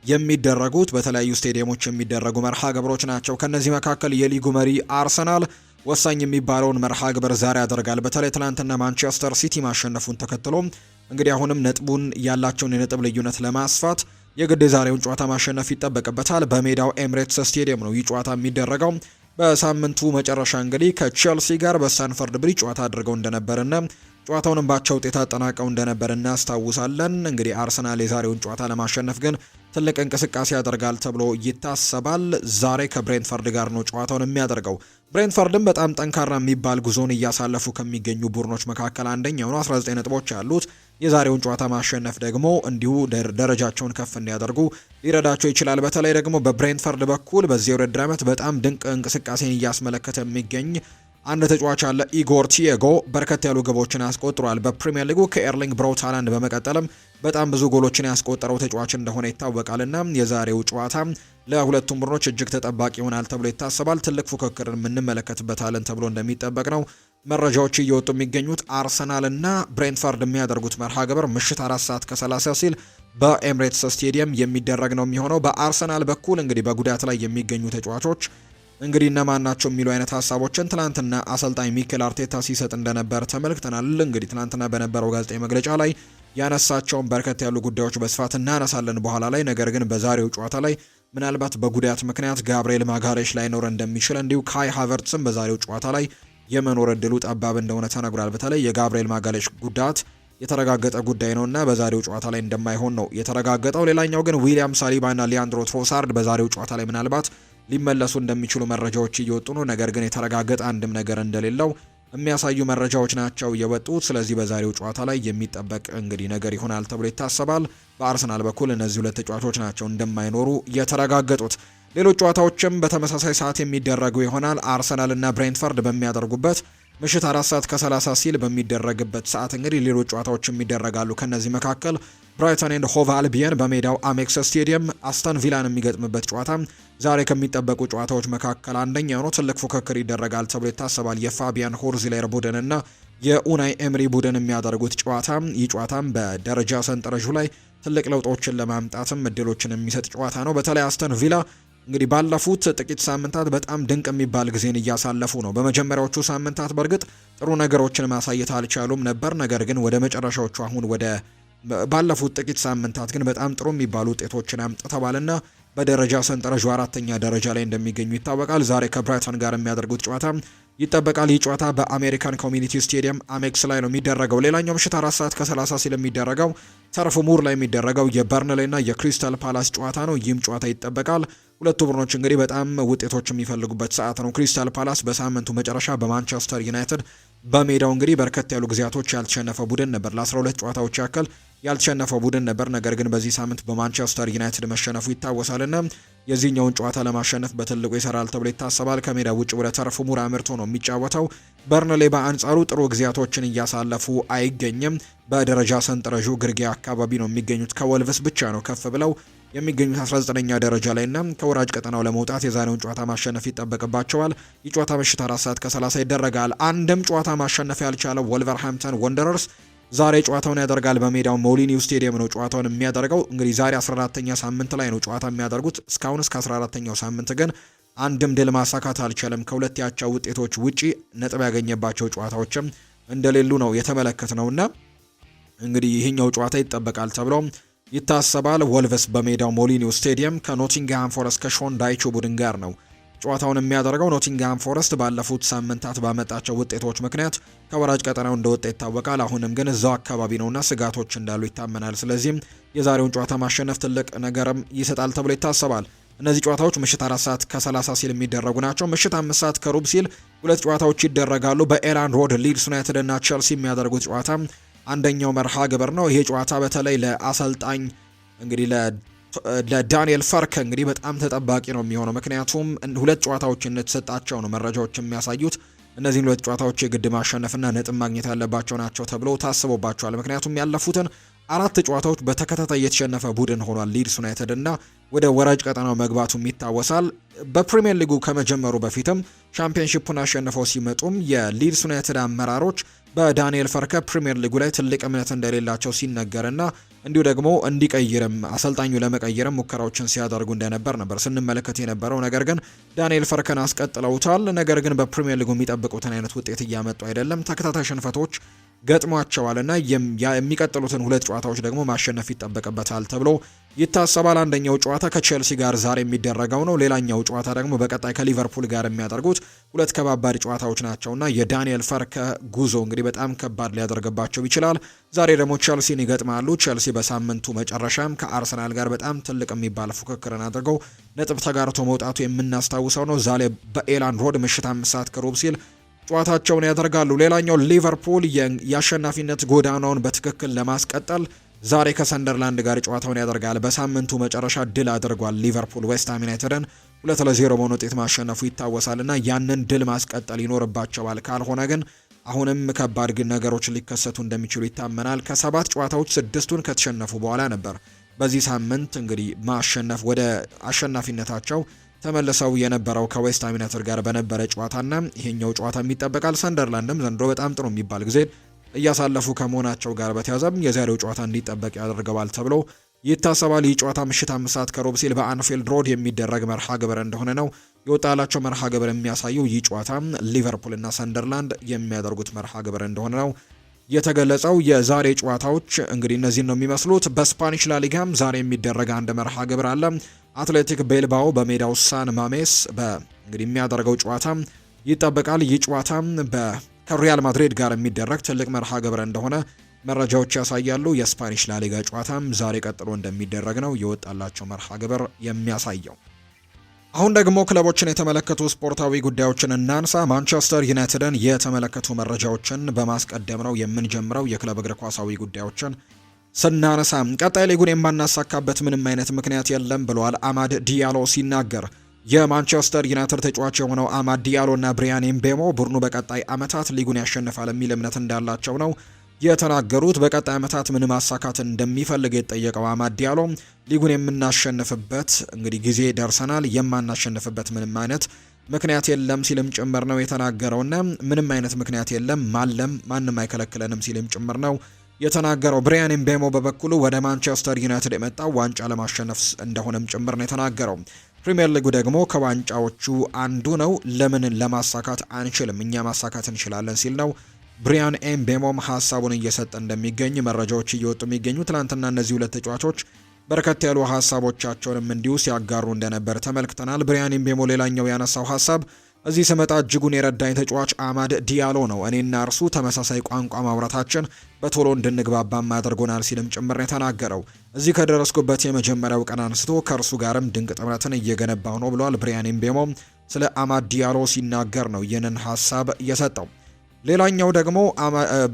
S1: የሚደረጉት። በተለያዩ ስቴዲየሞች የሚደረጉ መርሃ ግብሮች ናቸው። ከነዚህ መካከል የሊጉ መሪ አርሰናል ወሳኝ የሚባለውን መርሃ ግብር ዛሬ ያደርጋል። በተለይ ትናንትና ማንቸስተር ሲቲ ማሸነፉን ተከትሎ እንግዲህ አሁንም ነጥቡን ያላቸውን የነጥብ ልዩነት ለማስፋት የግድ የዛሬውን ጨዋታ ማሸነፍ ይጠበቅበታል። በሜዳው ኤምሬትስ ስቴዲየም ነው ይህ ጨዋታ የሚደረገው። በሳምንቱ መጨረሻ እንግዲህ ከቼልሲ ጋር በስታንፈርድ ብሪጅ ጨዋታ አድርገው እንደነበርና ጨዋታውንም ባቻ ውጤት አጠናቀው እንደነበር እናስታውሳለን። እንግዲህ አርሰናል የዛሬውን ጨዋታ ለማሸነፍ ግን ትልቅ እንቅስቃሴ ያደርጋል ተብሎ ይታሰባል። ዛሬ ከብሬንትፈርድ ጋር ነው ጨዋታውን የሚያደርገው። ብሬንትፈርድም በጣም ጠንካራ የሚባል ጉዞን እያሳለፉ ከሚገኙ ቡድኖች መካከል አንደኛው ነው። 19 ነጥቦች ያሉት የዛሬውን ጨዋታ ማሸነፍ ደግሞ እንዲሁ ደረጃቸውን ከፍ እንዲያደርጉ ሊረዳቸው ይችላል። በተለይ ደግሞ በብሬንትፈርድ በኩል በዚህ የውድድር ዓመት በጣም ድንቅ እንቅስቃሴን እያስመለከተ የሚገኝ አንድ ተጫዋች አለ። ኢጎር ቲዬጎ በርከት ያሉ ግቦችን አስቆጥሯል። በፕሪሚየር ሊጉ ከኤርሊንግ ብራውት ሃላንድ በመቀጠልም በጣም ብዙ ጎሎችን ያስቆጠረው ተጫዋች እንደሆነ ይታወቃልና የዛሬው ጨዋታ ለሁለቱም ቡድኖች እጅግ ተጠባቂ ይሆናል ተብሎ ይታሰባል። ትልቅ ፉክክርን የምንመለከትበታለን ተብሎ እንደሚጠበቅ ነው መረጃዎች እየወጡ የሚገኙት። አርሰናል እና ብሬንትፈርድ የሚያደርጉት መርሃ ግብር ምሽት 4:30 ሲል በኤምሬትስ ስቴዲየም የሚደረግ ነው የሚሆነው። በአርሰናል በኩል እንግዲህ በጉዳት ላይ የሚገኙ ተጫዋቾች እንግዲህ እነማን ናቸው የሚሉ አይነት ሀሳቦችን ትናንትና አሰልጣኝ ሚኬል አርቴታ ሲሰጥ እንደነበር ተመልክተናል። እንግዲህ ትናንትና በነበረው ጋዜጣዊ መግለጫ ላይ ያነሳቸውን በርከት ያሉ ጉዳዮች በስፋት እናነሳለን በኋላ ላይ። ነገር ግን በዛሬው ጨዋታ ላይ ምናልባት በጉዳት ምክንያት ጋብርኤል ማጋሌሽ ላይኖር እንደሚችል እንዲሁ ካይ ሃቨርትስም በዛሬው ጨዋታ ላይ የመኖር እድሉ ጠባብ እንደሆነ ተነግሯል። በተለይ የጋብርኤል ማጋሌሽ ጉዳት የተረጋገጠ ጉዳይ ነውና በዛሬው ጨዋታ ላይ እንደማይሆን ነው የተረጋገጠው። ሌላኛው ግን ዊሊያም ሳሊባና ሊያንድሮ ትሮሳርድ በዛሬው ጨዋታ ላይ ምናልባት ሊመለሱ እንደሚችሉ መረጃዎች እየወጡ ነው። ነገር ግን የተረጋገጠ አንድም ነገር እንደሌለው የሚያሳዩ መረጃዎች ናቸው የወጡት። ስለዚህ በዛሬው ጨዋታ ላይ የሚጠበቅ እንግዲህ ነገር ይሆናል ተብሎ ይታሰባል። በአርሰናል በኩል እነዚህ ሁለት ተጫዋቾች ናቸው እንደማይኖሩ የተረጋገጡት። ሌሎች ጨዋታዎችም በተመሳሳይ ሰዓት የሚደረጉ ይሆናል። አርሰናል እና ብሬንትፈርድ በሚያደርጉበት ምሽት 4:30 ሲል በሚደረግበት ሰዓት እንግዲህ ሌሎች ጨዋታዎችም ይደረጋሉ። ከነዚህ መካከል ብራይተን ኤንድ ሆቭ አልቢየን በሜዳው አሜክስ ስቴዲየም አስተን ቪላን የሚገጥምበት ጨዋታ ዛሬ ከሚጠበቁ ጨዋታዎች መካከል አንደኛው ነው። ትልቅ ፉክክር ይደረጋል ተብሎ ይታሰባል። የፋቢያን ሆርዚሌር ቡድን እና የኡናይ ኤምሪ ቡድን የሚያደርጉት ጨዋታ ይህ ጨዋታም በደረጃ ሰንጠረዡ ላይ ትልቅ ለውጦችን ለማምጣትም እድሎችን የሚሰጥ ጨዋታ ነው። በተለይ አስተን ቪላ እንግዲህ ባለፉት ጥቂት ሳምንታት በጣም ድንቅ የሚባል ጊዜን እያሳለፉ ነው። በመጀመሪያዎቹ ሳምንታት በእርግጥ ጥሩ ነገሮችን ማሳየት አልቻሉም ነበር። ነገር ግን ወደ መጨረሻዎቹ አሁን ባለፉት ጥቂት ሳምንታት ግን በጣም ጥሩ የሚባሉ ውጤቶችን አምጥተዋልና በደረጃ ሰንጠረዡ 4ኛ ደረጃ ላይ እንደሚገኙ ይታወቃል። ዛሬ ከብራይተን ጋር የሚያደርጉት ጨዋታ ይጠበቃል። ይህ ጨዋታ በአሜሪካን ኮሚኒቲ ስቴዲየም አሜክስ ላይ ነው የሚደረገው። ሌላኛው ምሽት 4:30 ሲል የሚደረገው ተርፍ ሙር ላይ የሚደረገው የበርንሌና የክሪስታል ፓላስ ጨዋታ ነው። ይህም ጨዋታ ይጠበቃል። ሁለቱ ቡድኖች እንግዲህ በጣም ውጤቶች የሚፈልጉበት ሰዓት ነው። ክሪስታል ፓላስ በሳምንቱ መጨረሻ በማንቸስተር ዩናይትድ በሜዳው እንግዲህ በርከት ያሉ ጊዜያቶች ያልተሸነፈ ቡድን ነበር። ለ12 ጨዋታዎች ያክል ያልተሸነፈው ቡድን ነበር። ነገር ግን በዚህ ሳምንት በማንቸስተር ዩናይትድ መሸነፉ ይታወሳልና የዚህኛውን ጨዋታ ለማሸነፍ በትልቁ ይሰራል ተብሎ ይታሰባል። ከሜዳ ውጭ ወደ ተርፍ ሙር አምርቶ ነው የሚጫወተው። በርንሌ በአንጻሩ ጥሩ ጊዜያቶችን እያሳለፉ አይገኝም። በደረጃ ሰንጠረዡ ግርጌ አካባቢ ነው የሚገኙት። ከወልቭስ ብቻ ነው ከፍ ብለው የሚገኙት 19ኛ ደረጃ ላይ እና ከወራጅ ቀጠናው ለመውጣት የዛሬውን ጨዋታ ማሸነፍ ይጠበቅባቸዋል። ይህ ጨዋታ ምሽት 4:30 ይደረጋል። አንድም ጨዋታ ማሸነፍ ያልቻለው ወልቨርሃምፕተን ወንደረርስ ዛሬ ጨዋታውን ያደርጋል። በሜዳው ሞሊኒው ስቴዲየም ነው ጨዋታውን የሚያደርገው። እንግዲህ ዛሬ 14ኛ ሳምንት ላይ ነው ጨዋታ የሚያደርጉት። እስካሁን እስከ 14ኛው ሳምንት ግን አንድም ድል ማሳካት አልቻለም። ከሁለት ያቻ ውጤቶች ውጪ ነጥብ ያገኘባቸው ጨዋታዎችም እንደሌሉ ነው የተመለከትነውና እንግዲህ ይህኛው ጨዋታ ይጠበቃል ተብሎ ይታሰባል። ወልቭስ በሜዳው ሞሊኒው ስቴዲየም ከኖቲንግሃም ፎረስት ከሾን ዳይቹ ቡድን ጋር ነው ጨዋታውን የሚያደርገው። ኖቲንግሃም ፎረስት ባለፉት ሳምንታት ባመጣቸው ውጤቶች ምክንያት ከወራጅ ቀጠናው እንደወጣ ይታወቃል። አሁንም ግን እዛው አካባቢ ነውና ስጋቶች እንዳሉ ይታመናል። ስለዚህም የዛሬውን ጨዋታ ማሸነፍ ትልቅ ነገርም ይሰጣል ተብሎ ይታሰባል። እነዚህ ጨዋታዎች ምሽት 4 ሰዓት ከ30 ሲል የሚደረጉ ናቸው። ምሽት 5 ሰዓት ከሩብ ሲል ሁለት ጨዋታዎች ይደረጋሉ። በኤላንድ ሮድ ሊድስ ዩናይትድ እና ቼልሲ የሚያደርጉት ጨዋታ አንደኛው መርሃ ግብር ነው። ይሄ ጨዋታ በተለይ ለአሰልጣኝ እንግዲህ ለዳንኤል ፈርከ እንግዲህ በጣም ተጠባቂ ነው የሚሆነው። ምክንያቱም ሁለት ጨዋታዎች እንደተሰጣቸው ነው መረጃዎች የሚያሳዩት። እነዚህን ሁለት ጨዋታዎች የግድ ማሸነፍና ነጥብ ማግኘት ያለባቸው ናቸው ተብሎ ታስቦባቸዋል። ምክንያቱም ያለፉትን 4 ጨዋታዎች በተከታታይ የተሸነፈ ቡድን ሆኗል ሊድስ ዩናይትድ እና ወደ ወራጅ ቀጠናው መግባቱም ይታወሳል። በፕሪሚየር ሊጉ ከመጀመሩ በፊትም ቻምፒየንሺፑን አሸንፈው ሲመጡም የሊድስ ዩናይትድ አመራሮች በዳንኤል ፈርከ ፕሪሚየር ሊጉ ላይ ትልቅ እምነት እንደሌላቸው ሲነገርና እንዲሁ ደግሞ እንዲቀይርም አሰልጣኙ ለመቀየርም ሙከራዎችን ሲያደርጉ እንደነበር ነበር ስንመለከት የነበረው። ነገር ግን ዳንኤል ፈርከን አስቀጥለውታል። ነገር ግን በፕሪሚየር ሊጉ የሚጠብቁትን አይነት ውጤት እያመጡ አይደለም። ተከታታይ ሽንፈቶች ገጥሟቸዋልና የሚቀጥሉትን ሁለት ጨዋታዎች ደግሞ ማሸነፍ ይጠበቅበታል ተብሎ ይታሰባል። አንደኛው ጨዋታ ከቼልሲ ጋር ዛሬ የሚደረገው ነው። ሌላኛው ጨዋታ ደግሞ በቀጣይ ከሊቨርፑል ጋር የሚያደርጉት ሁለት ከባባድ ጨዋታዎች ናቸውና የዳንኤል ፈርከ ጉዞ እንግዲህ በጣም ከባድ ሊያደርግባቸው ይችላል። ዛሬ ደግሞ ቼልሲን ይገጥማሉ። ቼልሲ በሳምንቱ መጨረሻም ከአርሰናል ጋር በጣም ትልቅ የሚባል ፉክክርን አድርገው ነጥብ ተጋርቶ መውጣቱ የምናስታውሰው ነው። ዛሬ በኤላንድ ሮድ ምሽት 5 ሰዓት ከሩብ ሲል ጨዋታቸውን ያደርጋሉ። ሌላኛው ሊቨርፑል የአሸናፊነት ጎዳናውን በትክክል ለማስቀጠል ዛሬ ከሰንደርላንድ ጋር ጨዋታውን ያደርጋል። በሳምንቱ መጨረሻ ድል አድርጓል ሊቨርፑል ዌስትሃም ዩናይትድን 2-0 በሆነ ውጤት ማሸነፉ ይታወሳልና ያንን ድል ማስቀጠል ይኖርባቸዋል። ካልሆነ ግን አሁንም ከባድ ግን ነገሮች ሊከሰቱ እንደሚችሉ ይታመናል። ከ7 ጨዋታዎች 6ቱን ከተሸነፉ በኋላ ነበር በዚህ ሳምንት እንግዲህ ማሸነፍ ወደ አሸናፊነታቸው ተመልሰው የነበረው ከዌስትሃም ዩናይትድ ጋር በነበረ ጨዋታና ይሄኛው ጨዋታ ይጠበቃል። ሰንደርላንድም ዘንድሮ በጣም ጥሩ የሚባል ጊዜ እያሳለፉ ከመሆናቸው ጋር በተያዘም የዛሬው ጨዋታ እንዲጠበቅ ያደርገዋል ተብሎ ይታሰባል። ይህ ጨዋታ ምሽት 5 ሰዓት ከሩብ ሲል በአንፊልድ ሮድ የሚደረግ መርሃ ግብር እንደሆነ ነው የወጣላቸው መርሃ ግብር የሚያሳየው። ይህ ጨዋታ ሊቨርፑል እና ሰንደርላንድ የሚያደርጉት መርሃ ግብር እንደሆነ ነው የተገለጸው። የዛሬ ጨዋታዎች እንግዲህ እነዚህን ነው የሚመስሉት። በስፓኒሽ ላሊጋም ዛሬ የሚደረግ አንድ መርሃ ግብር አለ። አትሌቲክ ቤልባኦ በሜዳው ሳን ማሜስ እንግዲህ የሚያደርገው ጨዋታ ይጠበቃል። ይህ ጨዋታ ከሪያል ማድሪድ ጋር የሚደረግ ትልቅ መርሃ ግብር እንደሆነ መረጃዎች ያሳያሉ። የስፓኒሽ ላሊጋ ጨዋታም ዛሬ ቀጥሎ እንደሚደረግ ነው የወጣላቸው መርሃ ግብር የሚያሳየው። አሁን ደግሞ ክለቦችን የተመለከቱ ስፖርታዊ ጉዳዮችን እናንሳ። ማንቸስተር ዩናይትድን የተመለከቱ መረጃዎችን በማስቀደም ነው የምንጀምረው። የክለብ እግር ኳሳዊ ጉዳዮችን ስናነሳ ቀጣይ ሊጉን የማናሳካበት ምንም አይነት ምክንያት የለም ብለዋል አማድ ዲያሎ ሲናገር። የማንቸስተር ዩናይትድ ተጫዋች የሆነው አማድ ዲያሎ እና ብሪያን ኤምቤሞ ቡድኑ በቀጣይ ዓመታት ሊጉን ያሸንፋል የሚል እምነት እንዳላቸው ነው የተናገሩት። በቀጣይ ዓመታት ምን ማሳካት እንደሚፈልግ የተጠየቀው አማድ ዲያሎ ሊጉን የምናሸንፍበት እንግዲህ ጊዜ ደርሰናል፣ የማናሸንፍበት ምንም አይነት ምክንያት የለም ሲልም ጭምር ነው የተናገረውና ምንም አይነት ምክንያት የለም ማንም አይከለክለንም ሲልም ጭምር ነው የተናገረው። ብሪያን ኤምቤሞ በበኩሉ ወደ ማንቸስተር ዩናይትድ የመጣው ዋንጫ ለማሸነፍ እንደሆነም ጭምር ነው የተናገረው። ፕሪሚየር ሊጉ ደግሞ ከዋንጫዎቹ አንዱ ነው፣ ለምን ለማሳካት አንችልም? እኛ ማሳካት እንችላለን ሲል ነው ብሪያን ኤምቤሞም ሀሳቡን እየሰጠ እንደሚገኝ መረጃዎች እየወጡ የሚገኙ። ትናንትና እነዚህ ሁለት ተጫዋቾች በርከት ያሉ ሀሳቦቻቸውንም እንዲሁ ሲያጋሩ እንደነበር ተመልክተናል። ብሪያን ኤምቤሞ ሌላኛው ያነሳው ሀሳብ እዚህ ስመጣ እጅጉን የረዳኝ ተጫዋች አማድ ዲያሎ ነው። እኔና እርሱ ተመሳሳይ ቋንቋ ማውራታችን በቶሎ እንድንግባባም አድርጎናል ሲልም ጭምር የተናገረው። እዚህ ከደረስኩበት የመጀመሪያው ቀን አንስቶ ከእርሱ ጋርም ድንቅ ጥምረትን እየገነባው ነው ብለዋል። ብሪያን ኤምቤሞ ስለ አማድ ዲያሎ ሲናገር ነው ይህንን ሀሳብ የሰጠው። ሌላኛው ደግሞ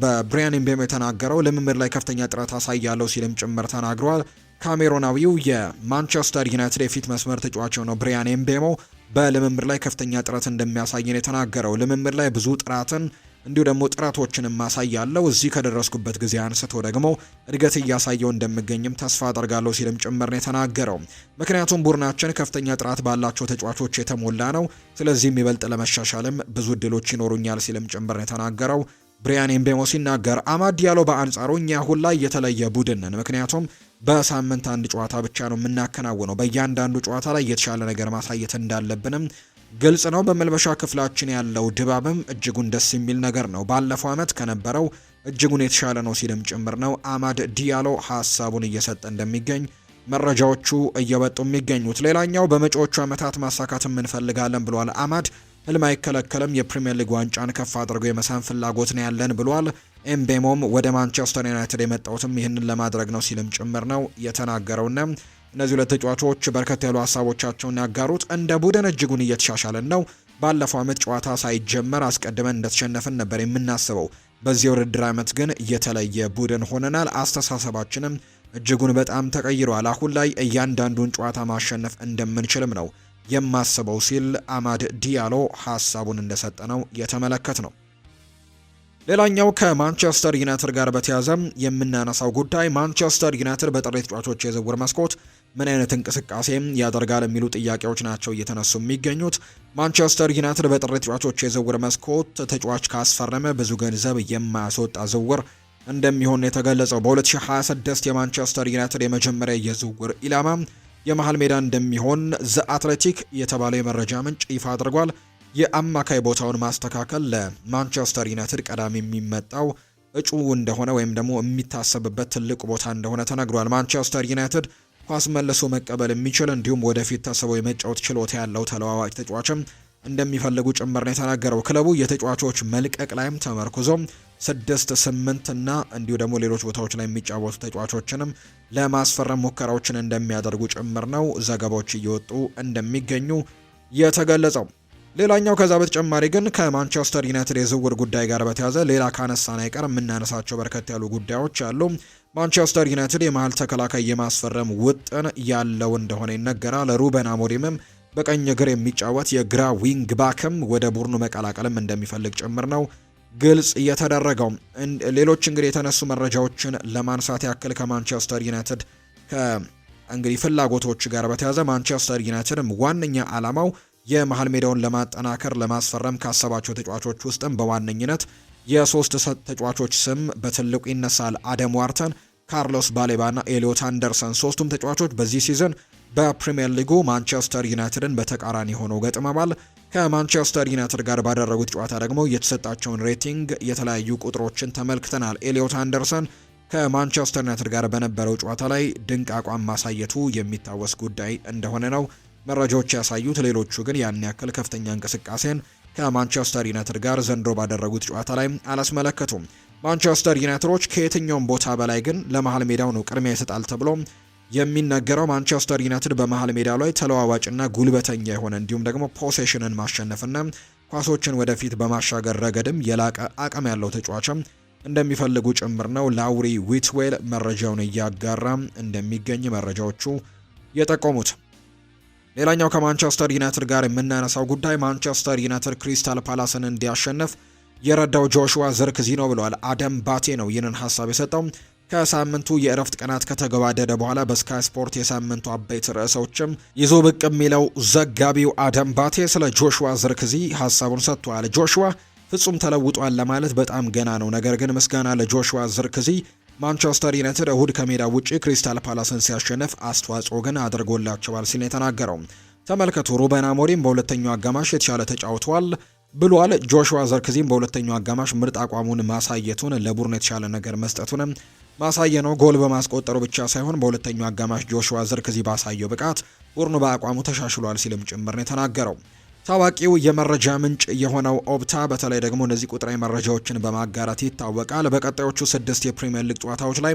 S1: በብሪያን ኤምቤሞ የተናገረው ልምምድ ላይ ከፍተኛ ጥረት አሳያለሁ ሲልም ጭምር ተናግሯል። ካሜሮናዊው የማንቸስተር ዩናይትድ የፊት መስመር ተጫዋች ነው ብሪያን ኤምቤሞ በልምምድ ላይ ከፍተኛ ጥረት እንደሚያሳየን የተናገረው። ልምምድ ላይ ብዙ ጥራትን እንዲሁ ደግሞ ጥረቶችንም ማሳያለው። እዚህ ከደረስኩበት ጊዜ አንስቶ ደግሞ እድገት እያሳየው እንደምገኝም ተስፋ አደርጋለሁ ሲልም ጭምር ነው የተናገረው። ምክንያቱም ቡድናችን ከፍተኛ ጥራት ባላቸው ተጫዋቾች የተሞላ ነው። ስለዚህም ይበልጥ ለመሻሻልም ብዙ እድሎች ይኖሩኛል ሲልም ጭምር ነው የተናገረው። ብሪያን ኤምቤሞ ሲናገር አማድ ዲያሎ በአንጻሩ እኛ አሁን ላይ የተለየ ቡድን ነን። ምክንያቱም በሳምንት አንድ ጨዋታ ብቻ ነው የምናከናውነው። በእያንዳንዱ ጨዋታ ላይ የተሻለ ነገር ማሳየት እንዳለብንም ግልጽ ነው። በመልበሻ ክፍላችን ያለው ድባብም እጅጉን ደስ የሚል ነገር ነው። ባለፈው ዓመት ከነበረው እጅጉን የተሻለ ነው ሲልም ጭምር ነው አማድ ዲያሎ ሀሳቡን እየሰጠ እንደሚገኝ መረጃዎቹ እየወጡ የሚገኙት። ሌላኛው በመጪዎቹ ዓመታት ማሳካትም እንፈልጋለን ብሏል አማድ። ህልም አይከለከልም፣ የፕሪሚየር ሊግ ዋንጫን ከፍ አድርጎ የመሳም ፍላጎት ነው ያለን ብሏል። ኤምቤሞም ወደ ማንቸስተር ዩናይትድ የመጣውትም ይህንን ለማድረግ ነው ሲልም ጭምር ነው የተናገረውና እነዚህ ሁለት ተጫዋቾች በርከት ያሉ ሀሳቦቻቸውን ያጋሩት እንደ ቡድን እጅጉን እየተሻሻለን ነው። ባለፈው ዓመት ጨዋታ ሳይጀመር አስቀድመን እንደተሸነፍን ነበር የምናስበው። በዚህ ውድድር ዓመት ግን የተለየ ቡድን ሆነናል። አስተሳሰባችንም እጅጉን በጣም ተቀይሯል። አሁን ላይ እያንዳንዱን ጨዋታ ማሸነፍ እንደምንችልም ነው የማስበው ሲል አማድ ዲያሎ ሀሳቡን እንደሰጠ ነው የተመለከት ነው። ሌላኛው ከማንቸስተር ዩናይትድ ጋር በተያያዘ የምናነሳው ጉዳይ ማንቸስተር ዩናይትድ በጥር ተጫዋቾች የዝውውር መስኮት ምን አይነት እንቅስቃሴ ያደርጋል የሚሉ ጥያቄዎች ናቸው እየተነሱ የሚገኙት። ማንቸስተር ዩናይትድ በጥር ተጫዋቾች የዝውውር መስኮት ተጫዋች ካስፈረመ ብዙ ገንዘብ የማያስወጣ ዝውውር እንደሚሆን የተገለጸው። በ2026 የማንቸስተር ዩናይትድ የመጀመሪያ የዝውውር ኢላማ የመሃል ሜዳ እንደሚሆን ዘ አትሌቲክ የተባለ የመረጃ ምንጭ ይፋ አድርጓል። የአማካይ ቦታውን ማስተካከል ለማንቸስተር ዩናይትድ ቀዳሚ የሚመጣው እጩ እንደሆነ ወይም ደግሞ የሚታሰብበት ትልቅ ቦታ እንደሆነ ተነግሯል። ማንቸስተር ዩናይትድ ኳስ መልሶ መቀበል የሚችል እንዲሁም ወደፊት ተስቦ የመጫወት ችሎታ ያለው ተለዋዋጭ ተጫዋችም እንደሚፈልጉ ጭምር ነው የተናገረው። ክለቡ የተጫዋቾች መልቀቅ ላይም ተመርኩዞ 6፣ 8 እና እንዲሁ ደግሞ ሌሎች ቦታዎች ላይ የሚጫወቱ ተጫዋቾችንም ለማስፈረም ሙከራዎችን እንደሚያደርጉ ጭምር ነው ዘገባዎች እየወጡ እንደሚገኙ የተገለጸው። ሌላኛው ከዛ በተጨማሪ ግን ከማንቸስተር ዩናይትድ የዝውውር ጉዳይ ጋር በተያያዘ ሌላ ካነሳን አይቀር የምናነሳቸው በርከት ያሉ ጉዳዮች አሉ። ማንቸስተር ዩናይትድ የመሃል ተከላካይ የማስፈረም ውጥን ያለው እንደሆነ ይነገራል። ሩበን አሞሪምም በቀኝ እግር የሚጫወት የግራ ዊንግ ባክም ወደ ቡድኑ መቀላቀልም እንደሚፈልግ ጭምር ነው ግልጽ የተደረገው። ሌሎች እንግዲህ የተነሱ መረጃዎችን ለማንሳት ያክል ከማንቸስተር ዩናይትድ እንግዲህ ፍላጎቶች ጋር በተያያዘ ማንቸስተር ዩናይትድም ዋነኛ ዓላማው የመሃል ሜዳውን ለማጠናከር ለማስፈረም ካሰባቸው ተጫዋቾች ውስጥም በዋነኝነት የሶስት ተጫዋቾች ስም በትልቁ ይነሳል። አደም ዋርተን፣ ካርሎስ ባሌባና ኤሊዮት አንደርሰን ሶስቱም ተጫዋቾች በዚህ ሲዝን በፕሪሚየር ሊጉ ማንቸስተር ዩናይትድን በተቃራኒ ሆነው ገጥመዋል። ከማንቸስተር ዩናይትድ ጋር ባደረጉት ጨዋታ ደግሞ የተሰጣቸውን ሬቲንግ የተለያዩ ቁጥሮችን ተመልክተናል። ኤሊዮት አንደርሰን ከማንቸስተር ዩናይትድ ጋር በነበረው ጨዋታ ላይ ድንቅ አቋም ማሳየቱ የሚታወስ ጉዳይ እንደሆነ ነው መረጃዎች ያሳዩት። ሌሎቹ ግን ያን ያክል ከፍተኛ እንቅስቃሴን ከማንቸስተር ዩናይትድ ጋር ዘንድሮ ባደረጉት ጨዋታ ላይ አላስመለከቱም። ማንቸስተር ዩናይትዶች ከየትኛውም ቦታ በላይ ግን ለመሃል ሜዳው ነው ቅድሚያ ይሰጣል ተብሎ የሚነገረው። ማንቸስተር ዩናይትድ በመሃል ሜዳው ላይ ተለዋዋጭና ጉልበተኛ የሆነ እንዲሁም ደግሞ ፖሴሽንን ማሸነፍና ኳሶችን ወደፊት በማሻገር ረገድም የላቀ አቅም ያለው ተጫዋችም እንደሚፈልጉ ጭምር ነው ላውሪ ዊትዌል መረጃውን እያጋራ እንደሚገኝ መረጃዎቹ የጠቆሙት። ሌላኛው ከማንቸስተር ዩናይትድ ጋር የምናነሳው ጉዳይ ማንቸስተር ዩናይትድ ክሪስታል ፓላስን እንዲያሸንፍ የረዳው ጆሹዋ ዝርክዚ ነው ብለዋል። አደም ባቴ ነው ይህንን ሀሳብ የሰጠው። ከሳምንቱ የእረፍት ቀናት ከተገባደደ በኋላ በስካይ ስፖርት የሳምንቱ አበይት ርዕሶችም ይዞ ብቅ የሚለው ዘጋቢው አደም ባቴ ስለ ጆሹዋ ዝርክዚ ሀሳቡን ሰጥቷል። ጆሹዋ ፍጹም ተለውጧል ለማለት በጣም ገና ነው፣ ነገር ግን ምስጋና ለጆሹዋ ዝርክዚ ማንቸስተር ዩናይትድ እሁድ ከሜዳ ውጪ ክሪስታል ፓላስን ሲያሸንፍ አስተዋጽኦ ግን አድርጎላቸዋል ሲል የተናገረው። ተመልከቱ፣ ሩበን አሞሪም በሁለተኛው አጋማሽ የተሻለ ተጫውቷል ብሏል። ጆሹዋ ዘርክዚም በሁለተኛው አጋማሽ ምርጥ አቋሙን ማሳየቱን ለቡድኑ የተሻለ ነገር መስጠቱንም ማሳየ ነው። ጎል በማስቆጠሩ ብቻ ሳይሆን በሁለተኛው አጋማሽ ጆሹዋ ዘርክዚ ባሳየው ብቃት ቡድኑ በአቋሙ ተሻሽሏል ሲልም ጭምር ነው የተናገረው። ታዋቂው የመረጃ ምንጭ የሆነው ኦፕታ በተለይ ደግሞ እነዚህ ቁጥራዊ መረጃዎችን በማጋራት ይታወቃል። በቀጣዮቹ 6 የፕሪሚየር ሊግ ጨዋታዎች ላይ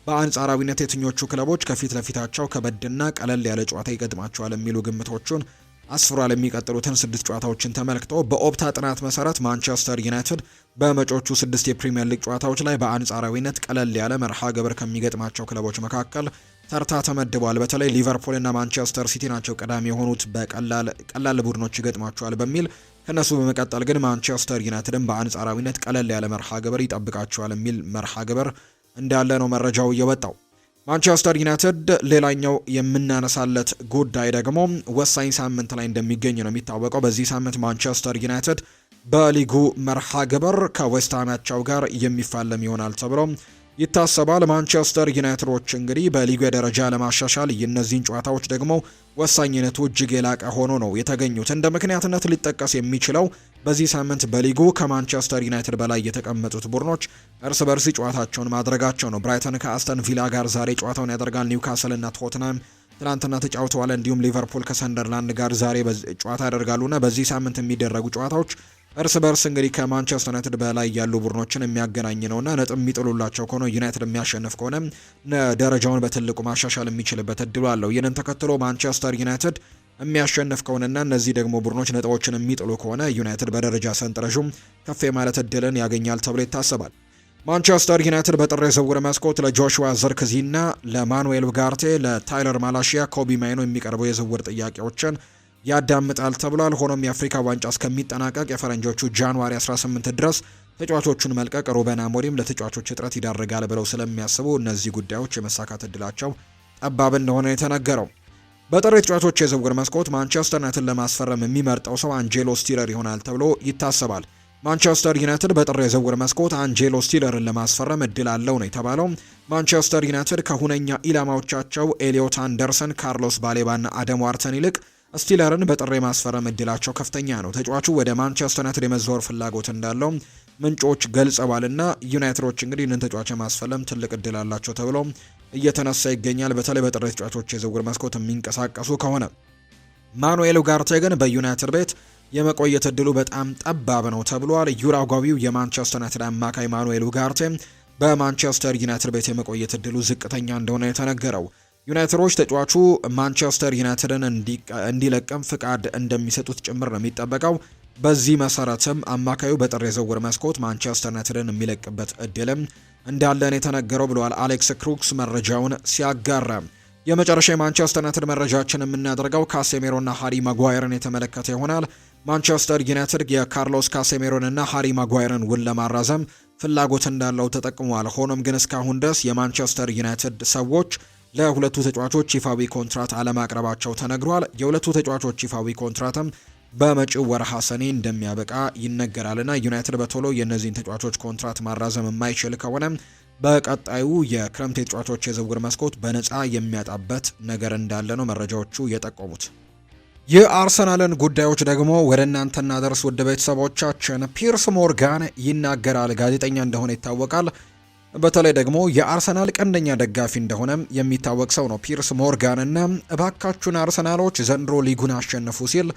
S1: በአንጻራዊነት የትኞቹ ክለቦች ከፊት ለፊታቸው ከበድና ቀለል ያለ ጨዋታ ይገጥማቸዋል የሚሉ ግምቶቹን አስፍሯል። የሚቀጥሉትን 6 ጨዋታዎችን ተመልክቶ በኦፕታ ጥናት መሰረት ማንቸስተር ዩናይትድ በመጪዎቹ 6 የፕሪሚየር ሊግ ጨዋታዎች ላይ በአንጻራዊነት ቀለል ያለ መርሃ ግብር ከሚገጥማቸው ክለቦች መካከል ተርታ ተመድቧል። በተለይ ሊቨርፑል እና ማንቸስተር ሲቲ ናቸው ቀዳሚ የሆኑት በቀላል ቡድኖች ይገጥማቸዋል በሚል ከነሱ በመቀጠል ግን ማንቸስተር ዩናይትድን በአንጻራዊነት ቀለል ያለ መርሃ ግብር ይጠብቃቸዋል የሚል መርሃ ግብር እንዳለ ነው መረጃው እየወጣው። ማንቸስተር ዩናይትድ ሌላኛው የምናነሳለት ጉዳይ ደግሞ ወሳኝ ሳምንት ላይ እንደሚገኝ ነው የሚታወቀው። በዚህ ሳምንት ማንቸስተር ዩናይትድ በሊጉ መርሃ ግብር ከዌስትሃማቸው ጋር የሚፋለም ይሆናል ተብሎ ይታሰባል። ማንቸስተር ዩናይትዶች እንግዲህ በሊጉ ደረጃ ለማሻሻል የእነዚህን ጨዋታዎች ደግሞ ወሳኝነቱ እጅግ የላቀ ሆኖ ነው የተገኙት። እንደ ምክንያትነት ሊጠቀስ የሚችለው በዚህ ሳምንት በሊጉ ከማንቸስተር ዩናይትድ በላይ የተቀመጡት ቡድኖች እርስ በርስ ጨዋታቸውን ማድረጋቸው ነው። ብራይተን ከአስተን ቪላ ጋር ዛሬ ጨዋታውን ያደርጋል። ኒውካስል እና ቶትናም ትናንትና ተጫውተዋል። እንዲሁም ሊቨርፑል ከሰንደርላንድ ጋር ዛሬ ጨዋታ ያደርጋሉና በዚህ ሳምንት የሚደረጉ ጨዋታዎች እርስ በርስ እንግዲህ ከማንቸስተር ዩናይትድ በላይ ያሉ ቡድኖችን የሚያገናኝ ነውና ነጥብ የሚጥሉላቸው ከሆነ ዩናይትድ የሚያሸንፍ ከሆነ ደረጃውን በትልቁ ማሻሻል የሚችልበት እድሉ አለው። ይህንን ተከትሎ ማንቸስተር ዩናይትድ የሚያሸንፍ ከሆነና እነዚህ ደግሞ ቡድኖች ነጥቦችን የሚጥሉ ከሆነ ዩናይትድ በደረጃ ሰንጠረዡም ከፍ የማለት እድልን ያገኛል ተብሎ ይታሰባል። ማንቸስተር ዩናይትድ በጥር የዝውውር መስኮት ለጆሹዋ ዝርክዚና ለማኑኤል ኡጋርቴ፣ ለታይለር ማላሺያ፣ ኮቢ ማይኖ የሚቀርቡ የዝውውር ጥያቄዎችን ያዳምጣል ተብሏል። ሆኖም የአፍሪካ ዋንጫ እስከሚጠናቀቅ የፈረንጆቹ ጃንዋሪ 18 ድረስ ተጫዋቾቹን መልቀቅ ሩበን አሞሪም ለተጫዋቾች እጥረት ይዳርጋል ብለው ስለሚያስቡ እነዚህ ጉዳዮች የመሳካት እድላቸው ጠባብ እንደሆነ የተነገረው። በጥር የተጫዋቾች የዝውውር መስኮት ማንቸስተር ዩናይትድ ለማስፈረም የሚመርጠው ሰው አንጄሎ ስቲለር ይሆናል ተብሎ ይታሰባል። ማንቸስተር ዩናይትድ በጥር የዝውውር መስኮት አንጄሎ ስቲለርን ለማስፈረም እድል አለው ነው የተባለው። ማንቸስተር ዩናይትድ ከሁነኛ ኢላማዎቻቸው ኤሊዮት አንደርሰን፣ ካርሎስ ባሌባና አደም ዋርተን ይልቅ ስቲለርን በጥር የማስፈረም እድላቸው ከፍተኛ ነው። ተጫዋቹ ወደ ማንቸስተር ዩናይትድ የመዘወር ፍላጎት እንዳለው ምንጮች ገልጸዋልና ዩናይትዶች እንግዲህ ይህንን ተጫዋች ማስፈለም ትልቅ እድል አላቸው ተብሎ እየተነሳ ይገኛል። በተለይ በጥር ተጫዋቾች የዝውውር መስኮት የሚንቀሳቀሱ ከሆነ ማኑኤል ኡጋርቴ ግን በዩናይትድ ቤት የመቆየት እድሉ በጣም ጠባብ ነው ተብሏል። ዩራጓዊው የማንቸስተር ዩናይትድ አማካይ ማኑኤል ኡጋርቴ በማንቸስተር ዩናይትድ ቤት የመቆየት እድሉ ዝቅተኛ እንደሆነ የተነገረው። ዩናይትዶች ተጫዋቹ ማንቸስተር ዩናይትድን እንዲለቅም ፍቃድ እንደሚሰጡት ጭምር ነው የሚጠበቀው። በዚህ መሰረትም አማካዩ በጥር የዝውውር መስኮት ማንቸስተር ዩናይትድን የሚለቅበት እድልም እንዳለን የተነገረው ብለዋል አሌክስ ክሩክስ መረጃውን ሲያጋራ። የመጨረሻ የማንቸስተር ዩናይትድ መረጃችን የምናደርገው ካሴሜሮና ሃሪ ማጓየርን የተመለከተ ይሆናል። ማንቸስተር ዩናይትድ የካርሎስ ካሴሜሮንና ሃሪ ማጓየርን ውል ለማራዘም ፍላጎት እንዳለው ተጠቅሟል። ሆኖም ግን እስካሁን ድረስ የማንቸስተር ዩናይትድ ሰዎች ለሁለቱ ተጫዋቾች ይፋዊ ኮንትራት አለማቅረባቸው ተነግሯል። የሁለቱ ተጫዋቾች ይፋዊ ኮንትራትም በመጪው ወርሃ ሰኔ እንደሚያበቃ ይነገራልና ዩናይትድ በቶሎ የእነዚህን ተጫዋቾች ኮንትራት ማራዘም የማይችል ከሆነ በቀጣዩ የክረምት ተጫዋቾች የዝውውር መስኮት በነፃ የሚያጣበት ነገር እንዳለ ነው መረጃዎቹ የጠቆሙት። የአርሰናልን ጉዳዮች ደግሞ ወደ እናንተ እናደርስ ውድ ቤተሰቦቻችን። ፒርስ ሞርጋን ይናገራል። ጋዜጠኛ እንደሆነ ይታወቃል። በተለይ ደግሞ የአርሰናል ቀንደኛ ደጋፊ እንደሆነም የሚታወቅ ሰው ነው ፒርስ ሞርጋን እና እባካችሁን አርሰናሎች ዘንድሮ ሊጉን አሸንፉ ሲል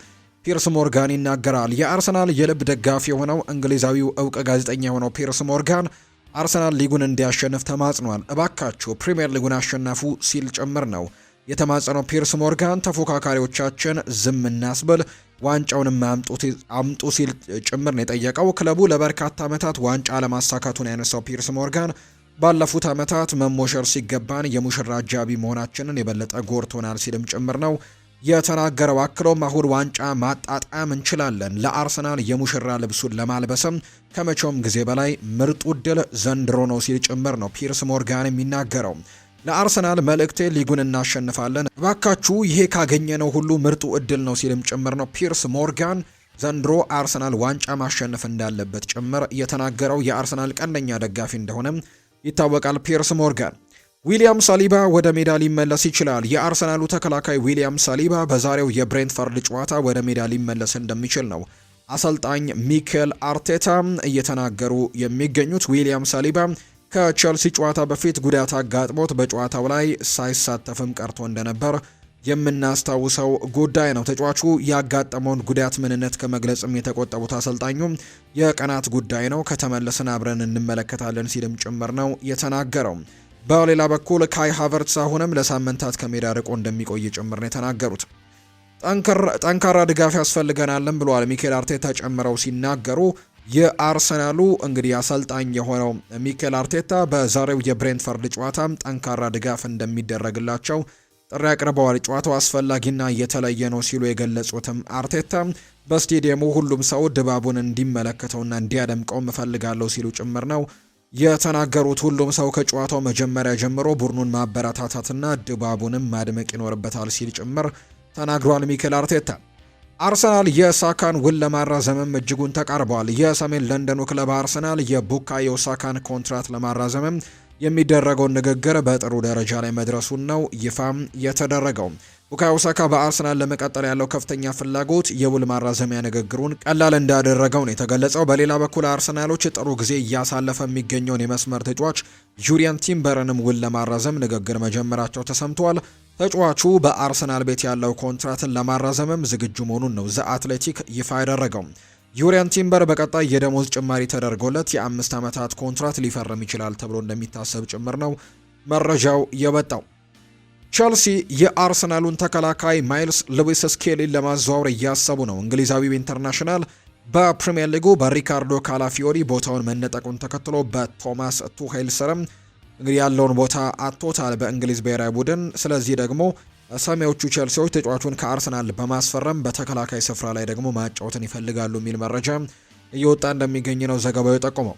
S1: ፒርስ ሞርጋን ይናገራል። የአርሰናል የልብ ደጋፊ የሆነው እንግሊዛዊው እውቅ ጋዜጠኛ የሆነው ፒርስ ሞርጋን አርሰናል ሊጉን እንዲያሸንፍ ተማጽኗል። እባካችሁ ፕሪሚየር ሊጉን አሸነፉ ሲል ጭምር ነው የተማጸነው ፒርስ ሞርጋን። ተፎካካሪዎቻችን ዝም እናስብል፣ ዋንጫውንም አምጡ ሲል ጭምር ነው የጠየቀው። ክለቡ ለበርካታ ዓመታት ዋንጫ ለማሳካቱን ያነሳው ፒርስ ሞርጋን ባለፉት ዓመታት መሞሸር ሲገባን የሙሽራ አጃቢ መሆናችንን የበለጠ ጎርቶናል ሲልም ጭምር ነው የተናገረው። አክሎም አሁን ዋንጫ ማጣጣም እንችላለን፣ ለአርሰናል የሙሽራ ልብሱን ለማልበስም ከመቼውም ጊዜ በላይ ምርጡ ዕድል ዘንድሮ ነው ሲል ጭምር ነው ፒርስ ሞርጋን የሚናገረው። ለአርሰናል መልእክቴ ሊጉን እናሸንፋለን፣ እባካችሁ ይሄ ካገኘነው ሁሉ ምርጡ እድል ነው ሲልም ጭምር ነው ፒርስ ሞርጋን ዘንድሮ አርሰናል ዋንጫ ማሸነፍ እንዳለበት ጭምር የተናገረው። የአርሰናል ቀንደኛ ደጋፊ እንደሆነም ይታወቃል ፒርስ ሞርጋን። ዊሊያም ሳሊባ ወደ ሜዳ ሊመለስ ይችላል። የአርሰናሉ ተከላካይ ዊሊያም ሳሊባ በዛሬው የብሬንትፈርድ ጨዋታ ወደ ሜዳ ሊመለስ እንደሚችል ነው አሰልጣኝ ሚኬል አርቴታ እየተናገሩ የሚገኙት። ዊሊያም ሳሊባ ከቼልሲ ጨዋታ በፊት ጉዳት አጋጥሞት በጨዋታው ላይ ሳይሳተፍም ቀርቶ እንደነበር የምናስታውሰው ጉዳይ ነው። ተጫዋቹ ያጋጠመውን ጉዳት ምንነት ከመግለጽም የተቆጠቡት አሰልጣኙ የቀናት ጉዳይ ነው፣ ከተመለስን አብረን እንመለከታለን ሲልም ጭምር ነው የተናገረው። በሌላ በኩል ካይ ሃቨርትስ አሁንም ለሳምንታት ከሜዳ ርቆ እንደሚቆይ ጭምር ነው የተናገሩት። ጠንካራ ድጋፍ ያስፈልገናልን ብለዋል ሚኬል አርቴታ ጨምረው ሲናገሩ። የአርሰናሉ እንግዲህ አሰልጣኝ የሆነው ሚኬል አርቴታ በዛሬው የብሬንትፈርድ ጨዋታ ጠንካራ ድጋፍ እንደሚደረግላቸው ጥሪ አቅርበዋል። ጨዋታው አስፈላጊና የተለየ ነው ሲሉ የገለጹትም አርቴታ በስቴዲየሙ ሁሉም ሰው ድባቡን እንዲመለከተውና እንዲያደምቀው እፈልጋለሁ ሲሉ ጭምር ነው የተናገሩት። ሁሉም ሰው ከጨዋታው መጀመሪያ ጀምሮ ቡድኑን ማበረታታትና ድባቡንም ማድመቅ ይኖርበታል ሲል ጭምር ተናግሯል ሚኬል አርቴታ። አርሰናል የሳካን ውል ለማራዘምም እጅጉን ተቃርበዋል። የሰሜን ለንደኑ ክለብ አርሰናል የቡካዮ ሳካን ኮንትራት ለማራዘምም የሚደረገውን ንግግር በጥሩ ደረጃ ላይ መድረሱን ነው ይፋም የተደረገው። ቡካዮ ሳካ በአርሰናል ለመቀጠል ያለው ከፍተኛ ፍላጎት የውል ማራዘሚያ ንግግሩን ቀላል እንዳደረገው ነው የተገለጸው። በሌላ በኩል አርሰናሎች ጥሩ ጊዜ እያሳለፈ የሚገኘውን የመስመር ተጫዋች ጁሪያን ቲምበርንም ውል ለማራዘም ንግግር መጀመራቸው ተሰምቷል። ተጫዋቹ በአርሰናል ቤት ያለው ኮንትራትን ለማራዘምም ዝግጁ መሆኑን ነው ዘ አትሌቲክ ይፋ ያደረገው። ዩሪያን ቲምበር በቀጣይ የደሞዝ ጭማሪ ተደርጎለት የ5 ዓመታት ኮንትራት ሊፈርም ይችላል ተብሎ እንደሚታሰብ ጭምር ነው መረጃው የወጣው። ቸልሲ የአርሰናሉን ተከላካይ ማይልስ ሉዊስ ስኬሊን ለማዘዋወር እያሰቡ ነው። እንግሊዛዊው ኢንተርናሽናል በፕሪሚየር ሊጉ በሪካርዶ ካላፊዮሪ ቦታውን መነጠቁን ተከትሎ በቶማስ ቱሄል ስርም እንግዲህ ያለውን ቦታ አጥቶታል በእንግሊዝ ብሔራዊ ቡድን። ስለዚህ ደግሞ ሰማያዊዎቹ ቸልሲዎች ተጫዋቹን ከአርሰናል በማስፈረም በተከላካይ ስፍራ ላይ ደግሞ ማጫወትን ይፈልጋሉ የሚል መረጃ እየወጣ እንደሚገኝ ነው ዘገባው የጠቆመው።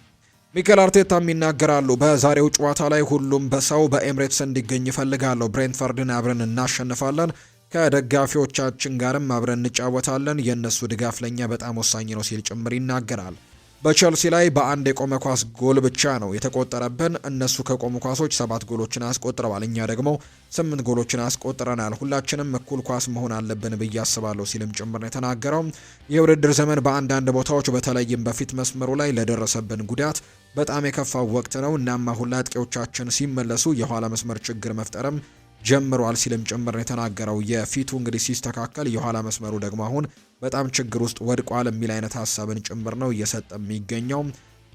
S1: ሚኬል አርቴታም ይናገራሉ። በዛሬው ጨዋታ ላይ ሁሉም በሰው በኤምሬትስ እንዲገኝ ይፈልጋለሁ። ብሬንትፈርድን አብረን እናሸንፋለን፣ ከደጋፊዎቻችን ጋርም አብረን እንጫወታለን። የእነሱ ድጋፍ ለኛ በጣም ወሳኝ ነው ሲል ጭምር ይናገራል። በቸልሲ ላይ በአንድ የቆመ ኳስ ጎል ብቻ ነው የተቆጠረብን። እነሱ ከቆሙ ኳሶች 7 ጎሎችን አስቆጥረዋል፣ እኛ ደግሞ 8 ጎሎችን አስቆጥረናል። ሁላችንም እኩል ኳስ መሆን አለብን ብዬ አስባለሁ ሲልም ጭምር ነው የተናገረው። የውድድር ዘመን በአንዳንድ ቦታዎች በተለይም በፊት መስመሩ ላይ ለደረሰብን ጉዳት በጣም የከፋው ወቅት ነው። እናም አሁን አጥቂዎቻችን ሲመለሱ የኋላ መስመር ችግር መፍጠርም ጀምሯል ሲልም ጭምር ነው የተናገረው። የፊቱ እንግዲህ ሲስተካከል የኋላ መስመሩ ደግሞ አሁን በጣም ችግር ውስጥ ወድቋል የሚል አይነት ሀሳብን ጭምር ነው እየሰጠ የሚገኘው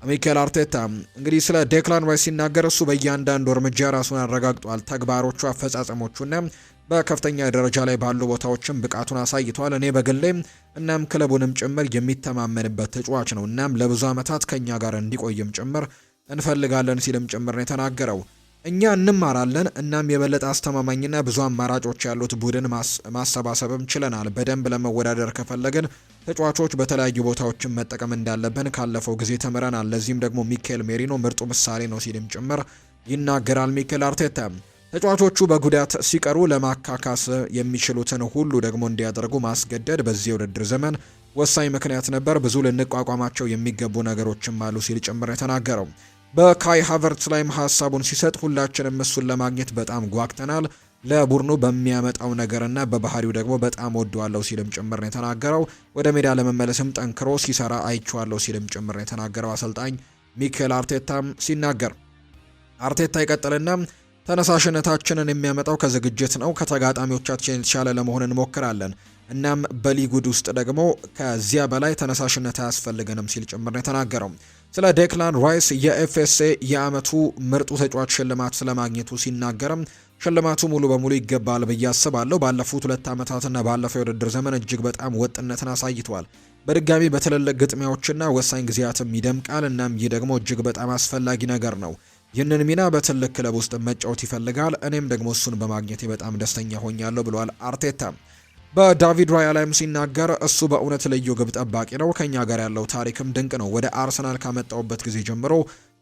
S1: ሚኬል አርቴታ። እንግዲህ ስለ ዴክላን ራይስ ሲናገር እሱ በእያንዳንዱ እርምጃ ራሱን አረጋግጧል። ተግባሮቹ፣ አፈጻጸሞቹና በከፍተኛ ደረጃ ላይ ባሉ ቦታዎችም ብቃቱን አሳይቷል። እኔ በግሌ እናም ክለቡንም ጭምር የሚተማመንበት ተጫዋች ነው። እናም ለብዙ ዓመታት ከኛ ጋር እንዲቆይም ጭምር እንፈልጋለን ሲልም ጭምር ነው የተናገረው። እኛ እንማራለን፣ እናም የበለጠ አስተማማኝና ብዙ አማራጮች ያሉት ቡድን ማሰባሰብም ችለናል። በደንብ ለመወዳደር ከፈለግን ተጫዋቾች በተለያዩ ቦታዎችን መጠቀም እንዳለብን ካለፈው ጊዜ ተምረናል። ለዚህም ደግሞ ሚኬል ሜሪኖ ምርጡ ምሳሌ ነው ሲልም ጭምር ይናገራል ሚኬል አርቴታ። ተጫዋቾቹ በጉዳት ሲቀሩ ለማካካስ የሚችሉትን ሁሉ ደግሞ እንዲያደርጉ ማስገደድ በዚህ የውድድር ዘመን ወሳኝ ምክንያት ነበር። ብዙ ልንቋቋማቸው የሚገቡ ነገሮችም አሉ ሲል ጭምር የተናገረው። በካይ ሃቨርትስ ላይም ሀሳቡን ሲሰጥ ሁላችንም እሱን ለማግኘት በጣም ጓግተናል። ለቡድኑ በሚያመጣው ነገርና በባህሪው ደግሞ በጣም ወደዋለሁ ሲልም ጭምር ነው የተናገረው። ወደ ሜዳ ለመመለስም ጠንክሮ ሲሰራ አይቼዋለሁ ሲልም ጭምር ነው የተናገረው አሰልጣኝ ሚኬል አርቴታም ሲናገር። አርቴታ ይቀጥልና ተነሳሽነታችንን የሚያመጣው ከዝግጅት ነው። ከተጋጣሚዎቻችን የተሻለ ለመሆን እንሞክራለን። እናም በሊጉድ ውስጥ ደግሞ ከዚያ በላይ ተነሳሽነት አያስፈልገንም ሲል ጭምር ነው የተናገረው። ስለ ዴክላን ራይስ የኤፍኤስኤ የአመቱ ምርጡ ተጫዋች ሽልማት ስለማግኘቱ ሲናገርም ሽልማቱ ሙሉ በሙሉ ይገባል ብዬ አስባለሁ። ባለፉት 2 ዓመታትና ባለፈው የውድድር ዘመን እጅግ በጣም ወጥነትን አሳይቷል። በድጋሚ በትልልቅ ግጥሚያዎችና ወሳኝ ጊዜያትም ይደምቃል። እናም ይህ ደግሞ እጅግ በጣም አስፈላጊ ነገር ነው። ይህንን ሚና በትልቅ ክለብ ውስጥ መጫወት ይፈልጋል። እኔም ደግሞ እሱን በማግኘቴ በጣም ደስተኛ ሆኛለሁ ብሏል አርቴታ። በዳቪድ ራያ ላይም ሲናገር እሱ በእውነት ልዩ ግብ ጠባቂ ነው። ከኛ ጋር ያለው ታሪክም ድንቅ ነው። ወደ አርሰናል ካመጣውበት ጊዜ ጀምሮ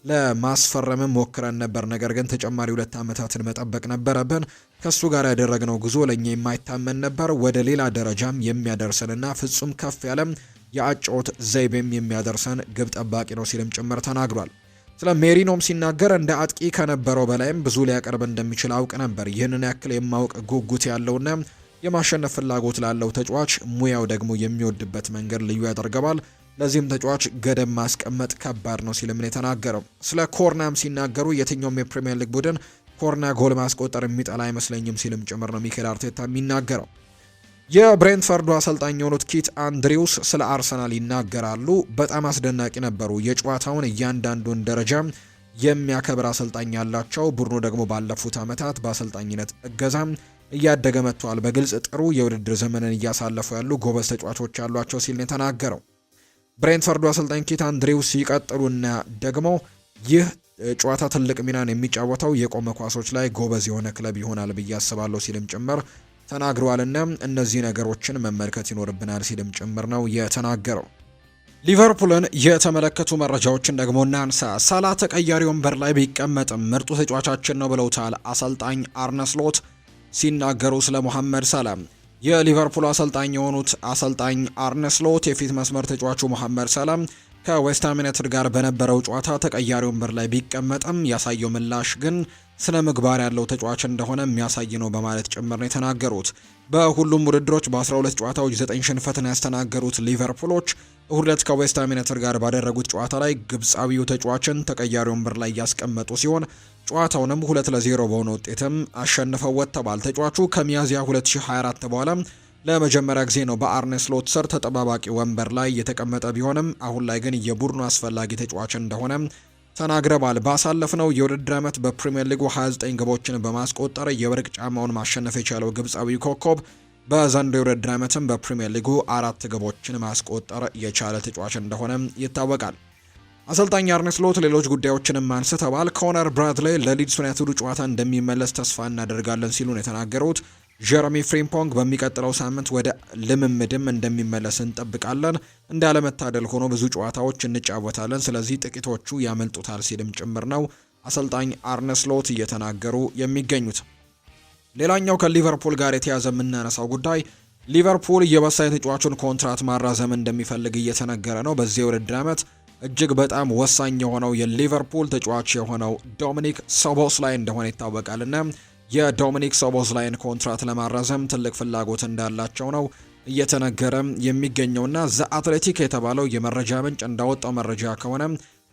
S1: ለማስፈረምም ሞክረን ነበር፣ ነገር ግን ተጨማሪ 2 ዓመታትን መጠበቅ ነበረብን። ከሱ ጋር ያደረግነው ጉዞ ለኛ የማይታመን ነበር። ወደ ሌላ ደረጃም የሚያደርሰንና ፍጹም ከፍ ያለም የአጨዋወት ዘይቤም የሚያደርሰን ግብ ጠባቂ ነው ሲልም ጭምር ተናግሯል። ስለ ሜሪኖም ሲናገር እንደ አጥቂ ከነበረው በላይም ብዙ ሊያቀርብ እንደሚችል አውቅ ነበር። ይህንን ያክል የማውቅ ጉጉት ያለውና የማሸነፍ ፍላጎት ላለው ተጫዋች ሙያው ደግሞ የሚወድበት መንገድ ልዩ ያደርገዋል። ለዚህም ተጫዋች ገደብ ማስቀመጥ ከባድ ነው ሲልም ነው የተናገረው። ስለ ኮርናም ሲናገሩ የትኛውም የፕሪሚየር ሊግ ቡድን ኮርና ጎል ማስቆጠር የሚጠላ አይመስለኝም ሲልም ጭምር ነው ሚኬል አርቴታ የሚናገረው። የብሬንትፈርዱ አሰልጣኝ የሆኑት ኪት አንድሪውስ ስለ አርሰናል ይናገራሉ። በጣም አስደናቂ ነበሩ። የጨዋታውን እያንዳንዱን ደረጃ የሚያከብር አሰልጣኝ ያላቸው፣ ቡድኑ ደግሞ ባለፉት ዓመታት በአሰልጣኝነት እገዛ እያደገ መጥቷል። በግልጽ ጥሩ የውድድር ዘመንን እያሳለፉ ያሉ ጎበዝ ተጫዋቾች ያሏቸው ሲል ነው የተናገረው። ብሬንትፈርዱ አሰልጣኝ ኪት አንድሪውስ ሲቀጥሉና ደግሞ ይህ ጨዋታ ትልቅ ሚናን የሚጫወተው የቆመ ኳሶች ላይ ጎበዝ የሆነ ክለብ ይሆናል ብዬ አስባለሁ ሲልም ጭምር ተናግረዋልና እነዚህ ነገሮችን መመልከት ይኖርብናል ሲልም ጭምር ነው የተናገረው። ሊቨርፑልን የተመለከቱ መረጃዎችን ደግሞ እናንሳ። ሳላ ተቀያሪ ወንበር ላይ ቢቀመጥም ምርጡ ተጫዋቻችን ነው ብለውታል አሰልጣኝ አርነ ስሎት ሲናገሩ ስለ ሙሐመድ ሳላ። የሊቨርፑል አሰልጣኝ የሆኑት አሰልጣኝ አርነ ስሎት የፊት መስመር ተጫዋቹ ሙሐመድ ሳላ ከዌስትሃም ዩናይትድ ጋር በነበረው ጨዋታ ተቀያሪ ወንበር ላይ ቢቀመጥም ያሳየው ምላሽ ግን ስነ ምግባር ያለው ተጫዋች እንደሆነ የሚያሳይ ነው በማለት ጭምር ነው የተናገሩት። በሁሉም ውድድሮች በ12 ጨዋታዎች 9 ሽንፈትን ያስተናገሩት ሊቨርፑሎች እሁድ ዕለት ከዌስትሃም ዩናይትድ ጋር ባደረጉት ጨዋታ ላይ ግብፃዊው ተጫዋችን ተቀያሪ ወንበር ላይ ያስቀመጡ ሲሆን ጨዋታውንም 2-0 በሆነ ውጤትም አሸንፈው ወጥተዋል። ተጫዋቹ ከሚያዚያ 2024 በኋላ ለመጀመሪያ ጊዜ ነው በአርኔ ስሎት ስር ተጠባባቂ ወንበር ላይ የተቀመጠ ቢሆንም አሁን ላይ ግን የቡድኑ አስፈላጊ ተጫዋች እንደሆነ ተናግረዋል። ባሳለፍነው የውድድር ዓመት በፕሪሚየር ሊጉ 29 ግቦችን በማስቆጠር የወርቅ ጫማውን ማሸነፍ የቻለው ግብፃዊ ኮከብ በዘንድሮው የውድድር ዓመትም በፕሪሚየር ሊጉ 4 ግቦችን ማስቆጠር የቻለ ተጫዋች እንደሆነ ይታወቃል። አሰልጣኝ አርኔ ስሎት ሌሎች ጉዳዮችንም አንስተዋል። ኮነር ብራድሌ ለሊድስ ዩናይትዱ ጨዋታ እንደሚመለስ ተስፋ እናደርጋለን ሲሉ ነው የተናገሩት። ጀረሚ ፍሪምፖንግ በሚቀጥለው ሳምንት ወደ ልምምድም እንደሚመለስ እንጠብቃለን። እንዳለመታደል ሆኖ ብዙ ጨዋታዎች እንጫወታለን፣ ስለዚህ ጥቂቶቹ ያመልጡታል ሲልም ጭምር ነው አሰልጣኝ አርኔ ስሎት እየተናገሩ የሚገኙት። ሌላኛው ከሊቨርፑል ጋር የተያዘ የምናነሳው ጉዳይ ሊቨርፑል የወሳኝ ተጫዋቹን ኮንትራት ማራዘም እንደሚፈልግ እየተነገረ ነው። በዚህ የውድድር ዓመት እጅግ በጣም ወሳኝ የሆነው የሊቨርፑል ተጫዋች የሆነው ዶሚኒክ ሶቦስላይ እንደሆነ ይታወቃልና የዶሚኒክ ሶቦስላይን ኮንትራት ለማራዘም ትልቅ ፍላጎት እንዳላቸው ነው እየተነገረ የሚገኘውና ዘ አትሌቲክ የተባለው የመረጃ ምንጭ እንዳወጣው መረጃ ከሆነ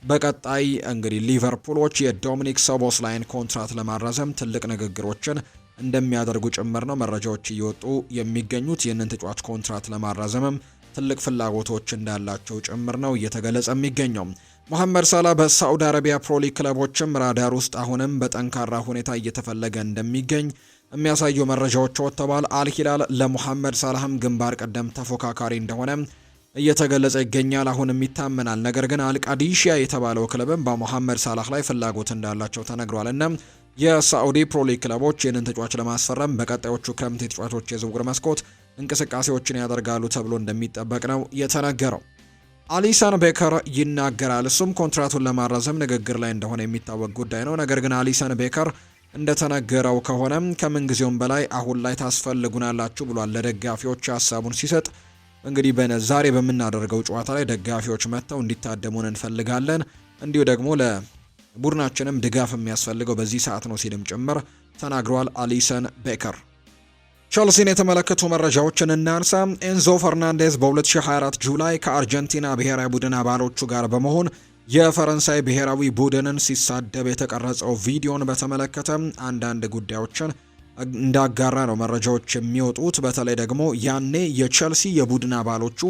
S1: በቀጣይ እንግዲህ ሊቨርፑሎች የዶሚኒክ ሶቦስላይን ኮንትራት ለማራዘም ትልቅ ንግግሮችን እንደሚያደርጉ ጭምር ነው መረጃዎች እየወጡ የሚገኙት። ይህንን ተጫዋች ኮንትራት ለማራዘምም ትልቅ ፍላጎቶች እንዳላቸው ጭምር ነው እየተገለጸ የሚገኘው። መሐመድ ሳላ በሳዑዲ አረቢያ ፕሮሊግ ክለቦችም ራዳር ውስጥ አሁንም በጠንካራ ሁኔታ እየተፈለገ እንደሚገኝ የሚያሳዩ መረጃዎች ወጥተዋል። አልሂላል ለሙሐመድ ሳላህም ግንባር ቀደም ተፎካካሪ እንደሆነ እየተገለጸ ይገኛል። አሁንም ይታመናል። ነገር ግን አልቃዲሺያ የተባለው ክለብም በሙሐመድ ሳላህ ላይ ፍላጎት እንዳላቸው ተነግሯል እና የሳዑዲ ፕሮሊግ ክለቦች ይህንን ተጫዋች ለማስፈረም በቀጣዮቹ ክረምት የተጫዋቾች የዝውውር መስኮት እንቅስቃሴዎችን ያደርጋሉ ተብሎ እንደሚጠበቅ ነው የተነገረው። አሊሰን ቤከር ይናገራል። እሱም ኮንትራቱን ለማራዘም ንግግር ላይ እንደሆነ የሚታወቅ ጉዳይ ነው። ነገር ግን አሊሰን ቤከር እንደተነገረው ከሆነ ከምንጊዜውም በላይ አሁን ላይ ታስፈልጉናላችሁ ብሏል ለደጋፊዎች ሀሳቡን ሲሰጥ። እንግዲህ ዛሬ በምናደርገው ጨዋታ ላይ ደጋፊዎች መጥተው እንዲታደሙን እንፈልጋለን፣ እንዲሁ ደግሞ ለቡድናችንም ድጋፍ የሚያስፈልገው በዚህ ሰዓት ነው ሲልም ጭምር ተናግሯል አሊሰን ቤከር። ቸልሲን የተመለከቱ መረጃዎችን እናንሳ። ኤንዞ ፈርናንዴዝ በ2024 ጁላይ ከአርጀንቲና ብሔራዊ ቡድን አባሎቹ ጋር በመሆን የፈረንሳይ ብሔራዊ ቡድንን ሲሳደብ የተቀረጸው ቪዲዮን በተመለከተ አንዳንድ ጉዳዮችን እንዳጋራ ነው መረጃዎች የሚወጡት። በተለይ ደግሞ ያኔ የቸልሲ የቡድን አባሎቹ